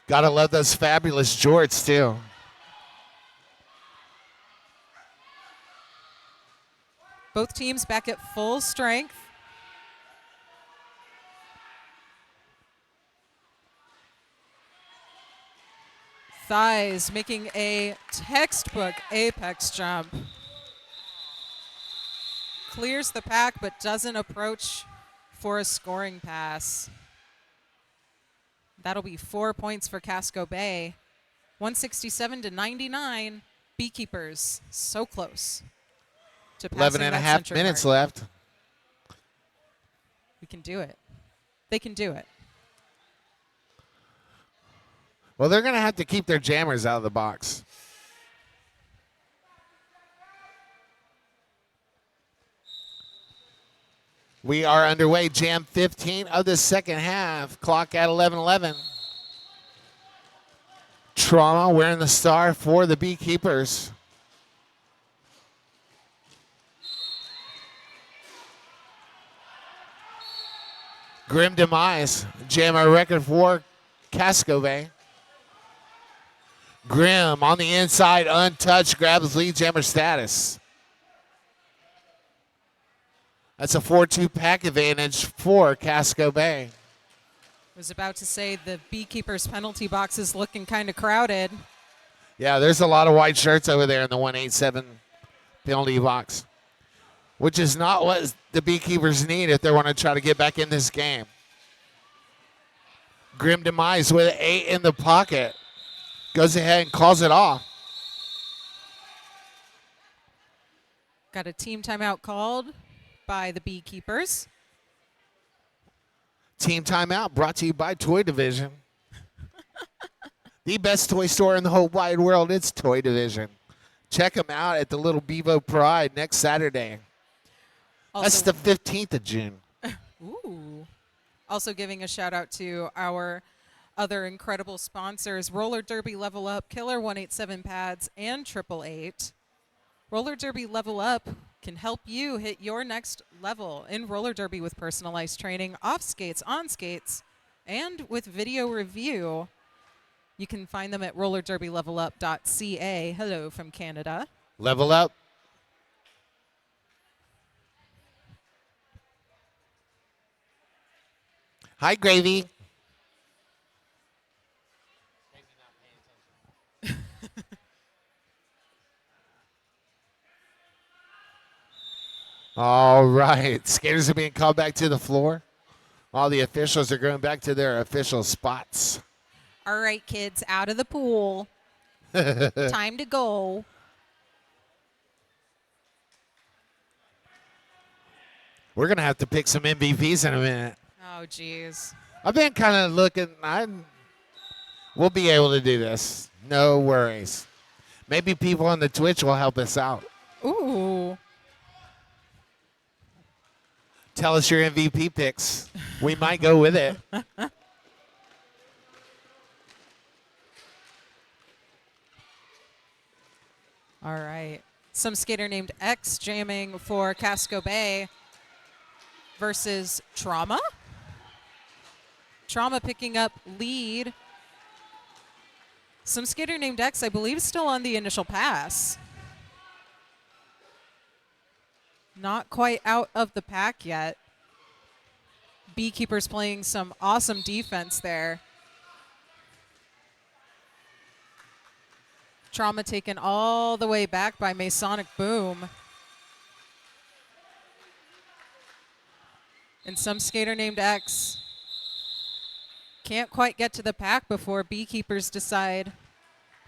Gotta love those fabulous jorts, too. Both teams back at full strength. Thighs making a textbook apex jump. Clears the pack but doesn't approach for a scoring pass. That'll be 4 points for Casco Bay. 167-99. Beekeepers so close to passing 11 and a that half centric minutes mark. left. We can do it. They can do it. Well, they're going to have to keep their jammers out of the box. We are underway. Jam 15 of the second half. Clock at 11:11. Trauma wearing the star for the Beekeepers. Grim Demise. Jammer record for Casco Bay. Grim on the inside, untouched, grabs lead jammer status. That's a 4-2 pack advantage for Casco Bay. I was about to say the Beekeepers penalty box is looking kind of crowded. Yeah, there's a lot of white shirts over there in the 187 penalty box, which is not what the Beekeepers need if they want to try to get back in this game. Grim Demise with 8 in the pocket. Goes ahead and calls it off. Got a team timeout called by the Beekeepers. Team timeout brought to you by Toy Division. The best toy store in the whole wide world. It's Toy Division. Check them out at the Little Bevo Pride next Saturday. That's the 15th of June. Ooh. Also giving a shout out to our other incredible sponsors, Roller Derby Level Up, Killer 187 Pads, and 888. Roller Derby Level Up can help you hit your next level in roller derby with personalized training, off skates, on skates, and with video review. You can find them at rollerderbylevelup.ca. Hello from Canada. Level up. Hi, Gravy. All right. Skaters are being called back to the floor. All the officials are going back to their official spots. All right, kids, out of the pool. Time to go. We're going to have to pick some MVPs in a minute. Oh, geez. I've been kind of looking. We'll be able to do this. No worries. Maybe people on the Twitch will help us out. Ooh. Tell us your MVP picks. We might go with it. All right. Some skater named X jamming for Casco Bay versus Trauma. Trauma picking up lead. Some skater named X, I believe, is still on the initial pass. Not quite out of the pack yet. BeeKeepers playing some awesome defense there. Trauma taken all the way back by Masonic Boom. And some skater named X can't quite get to the pack before BeeKeepers decide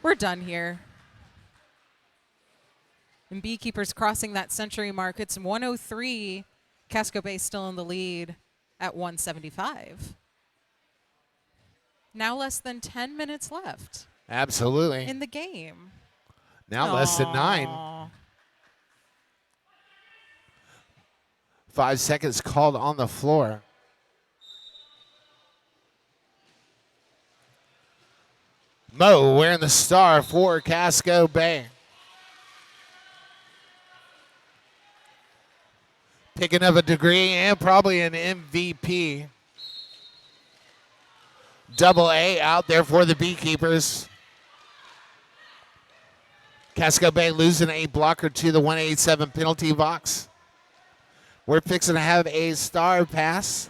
we're done here. And BeeKeepers crossing that century mark. It's 103. Casco Bay still in the lead at 175. Now less than 10 minutes left. Absolutely. In the game. Now less than 9. 5 seconds called on the floor. Mo wearing the star for Casco Bay. Picking up a degree and probably an MVP. Double A out there for the BeeKeepers. Casco Bay losing a blocker to the 187 penalty box. We're fixing to have a star pass.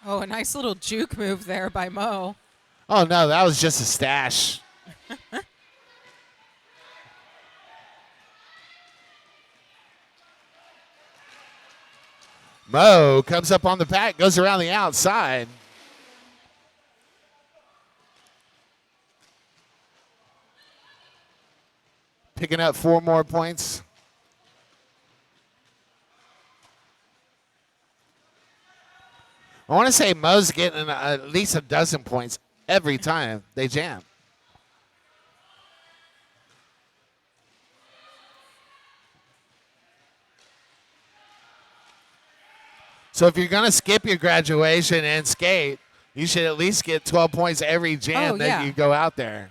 Oh, a nice little juke move there by Mo. Oh, no, that was just a stash. Mo comes up on the pack, goes around the outside. Picking up 4 more points. I want to say Mo's getting at least a dozen points every time they jam. So if you're going to skip your graduation and skate, you should at least get 12 points every jam that you go out there.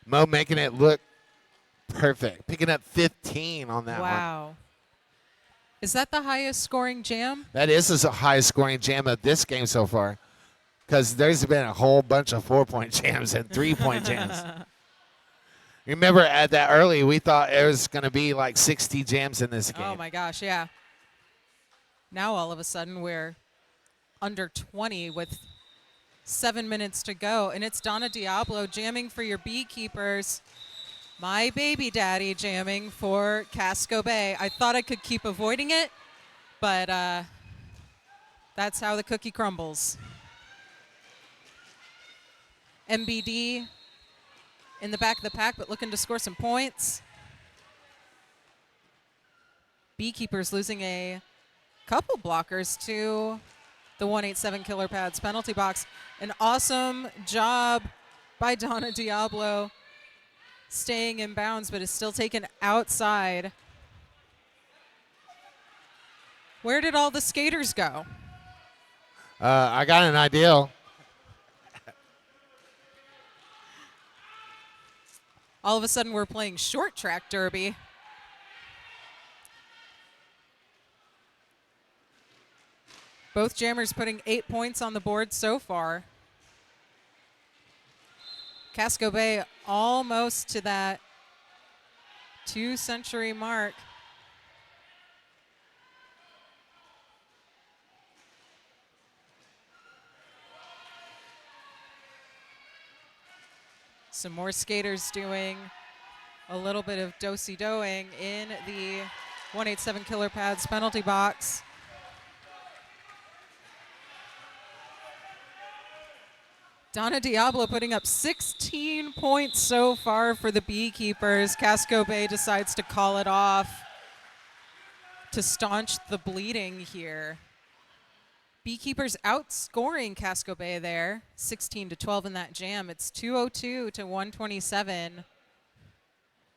Mo making it look perfect. Picking up 15 on that one. Wow. Is that the highest scoring jam? That is the highest scoring jam of this game so far. Because there's been a whole bunch of 4-point jams and 3-point jams. Remember at that early, we thought it was going to be like 60 jams in this game. Oh, my gosh, yeah. Now all of a sudden we're under 20 with 7 minutes to go. And it's Donna Diablo jamming for your BeeKeepers. My baby daddy jamming for Casco Bay. I thought I could keep avoiding it, but that's how the cookie crumbles. MBD in the back of the pack, but looking to score some points. BeeKeepers losing a couple blockers to the 187 Killer Pads penalty box. An awesome job by Donna Diablo staying in bounds, but is still taken outside. Where did all the skaters go? I got an idea. All of a sudden, we're playing short track derby. Both jammers putting 8 points on the board so far. Casco Bay almost to that 2-century mark. Some more skaters doing a little bit of do-si-doing in the 187 Killer Pads penalty box. Donna Diablo putting up 16 points so far for the BeeKeepers. Casco Bay decides to call it off to staunch the bleeding here. BeeKeepers outscoring Casco Bay there, 16-12 in that jam. It's 202 to 127.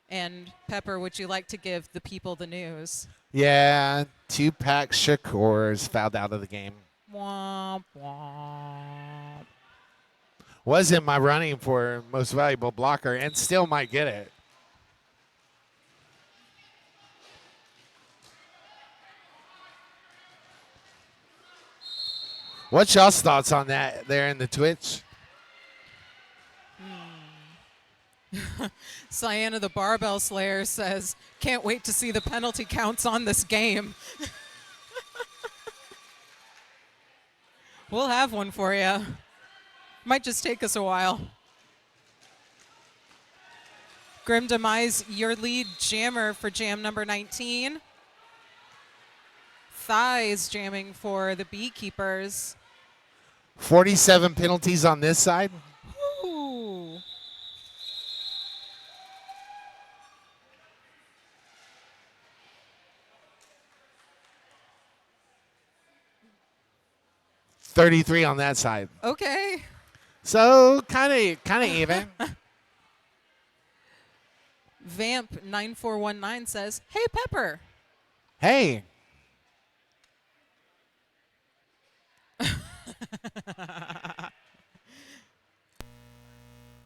And Pepper, would you like to give the people the news? Yeah, Tupac Shakur is fouled out of the game. Womp womp. Was in my running for most valuable blocker and still might get it. What's y'all's thoughts on that there in the Twitch? Cyanna the Barbell Slayer says, can't wait to see the penalty counts on this game. We'll have one for you. Might just take us a while. Grim Demise, your lead jammer for jam number 19. Thighs jamming for the BeeKeepers. 47 penalties on this side. Ooh. $33 on that side. Okay. So kind of even. Vamp 9419 says, hey, Pepper. Hey.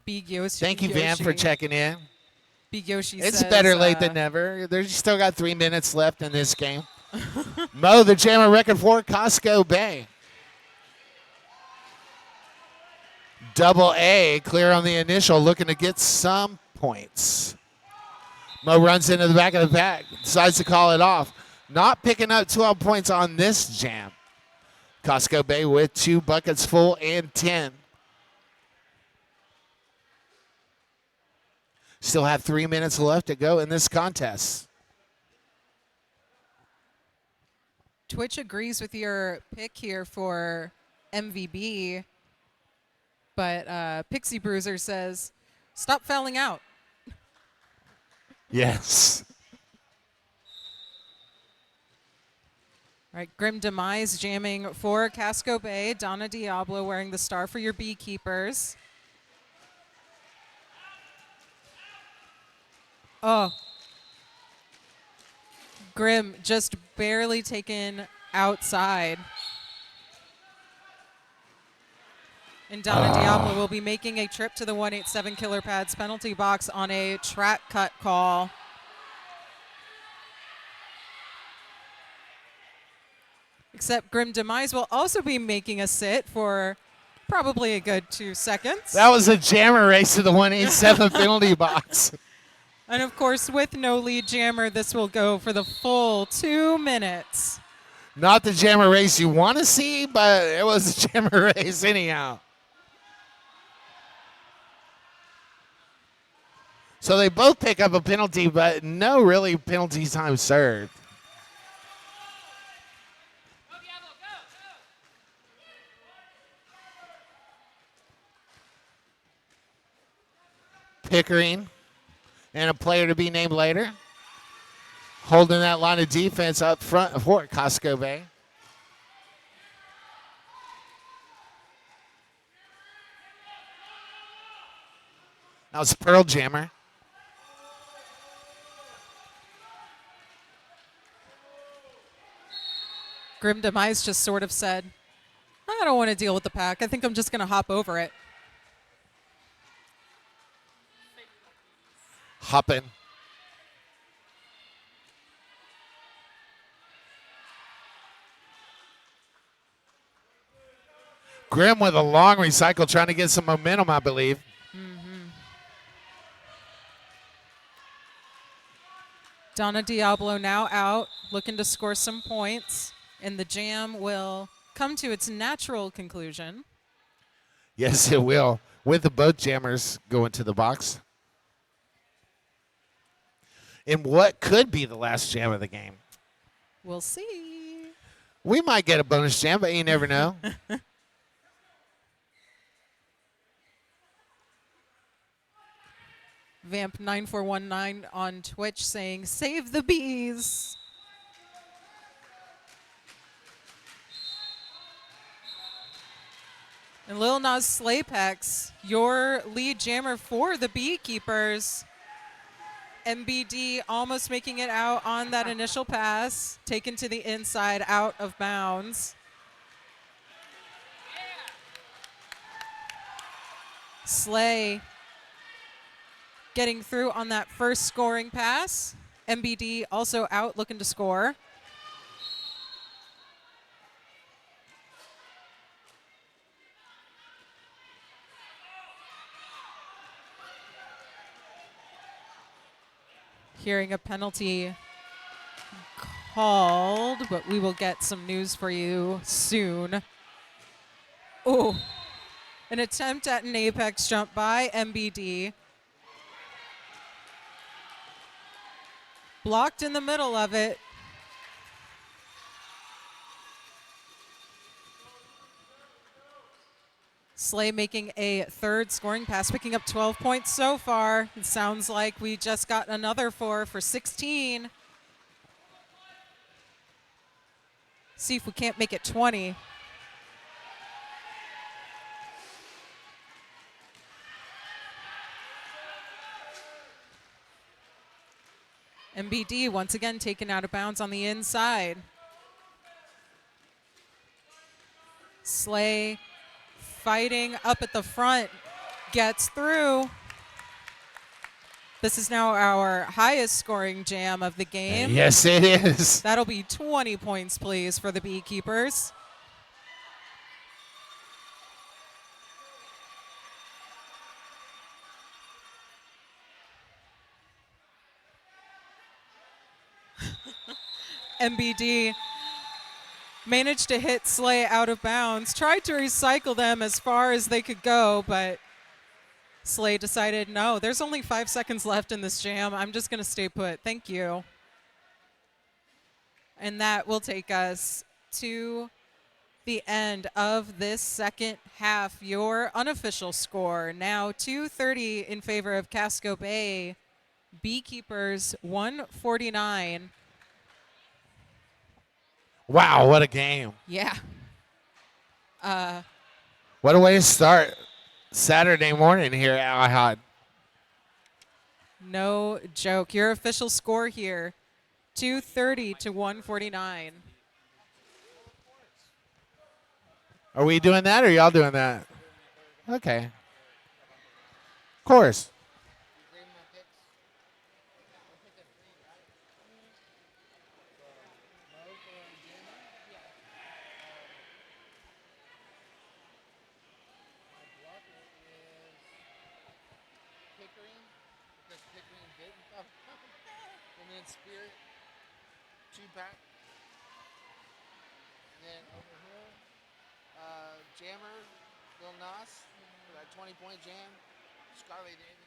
Big Yoshi. Thank you, Van, for checking in. Big Yoshi It's says, better late than never. There's still got 3 minutes left in this game. Mo, the jammer record for Casco Bay. Double A, clear on the initial, looking to get some points. Mo runs into the back of the pack, decides to call it off. Not picking up 12 points on this jam. Casco Bay with 2 buckets full and 10. Still have 3 minutes left to go in this contest. Twitch agrees with your pick here for MVB, but Pixie Bruiser says, stop fouling out. Yes. All right, Grim Demise jamming for Casco Bay. Donna Diablo wearing the star for your BeeKeepers. Oh. Grim just barely taken outside. And Donna Diablo will be making a trip to the 187 Killer Pads penalty box on a track cut call. Except Grim Demise will also be making a sit for probably a good 2 seconds. That was a jammer race to the 187 penalty box. And of course, with no lead jammer, this will go for the full 2 minutes. Not the jammer race you want to see, but it was a jammer race anyhow. So they both pick up a penalty, but no really penalty time served. Pickering and a player to be named later. Holding that line of defense up front for Casco Bay. That was Pearl Jammer. Grim Demise just sort of said, I don't want to deal with the pack. I think I'm just going to hop over it. Hopping. Grim with a long recycle trying to get some momentum, I believe. Donna Diablo now out, looking to score some points. And the jam will come to its natural conclusion. Yes, it will. With the both jammers going to the box. In what could be the last jam of the game. We'll see. We might get a bonus jam, but you never know. Vamp 9419 on Twitch saying, save the bees. And Lil Nas Slaypex, your lead jammer for the Beekeepers. MBD almost making it out on that initial pass, taken to the inside, out of bounds. Slay getting through on that first scoring pass. MBD also out looking to score. Hearing a penalty called, but we will get some news for you soon. Oh, an attempt at an apex jump by MBD. Blocked in the middle of it. Slay making a third scoring pass, picking up 12 points so far. It sounds like we just got another four for 16. See if we can't make it 20. MBD once again taken out of bounds on the inside. Slay fighting up at the front, gets through. This is now our highest scoring jam of the game. Yes, it is. That'll be 20 points, please, for the Beekeepers. MBD managed to hit Slay out of bounds, tried to recycle them as far as they could go, but Slay decided, no, there's only 5 seconds left in this jam. I'm just going to stay put. Thank you. And that will take us to the end of this second half. Your unofficial score now 230 in favor of Casco Bay. Beekeepers 149. Wow, what a game. Yeah. What a way to start Saturday morning here at iHod. No joke. Your official score here, 230 to 149. Are we doing that or y'all doing that? Okay. Of course. Spirit, 2-pack. And then over here, Jammer, Lil Nas, for that 20-point jam. Scarlet Davis.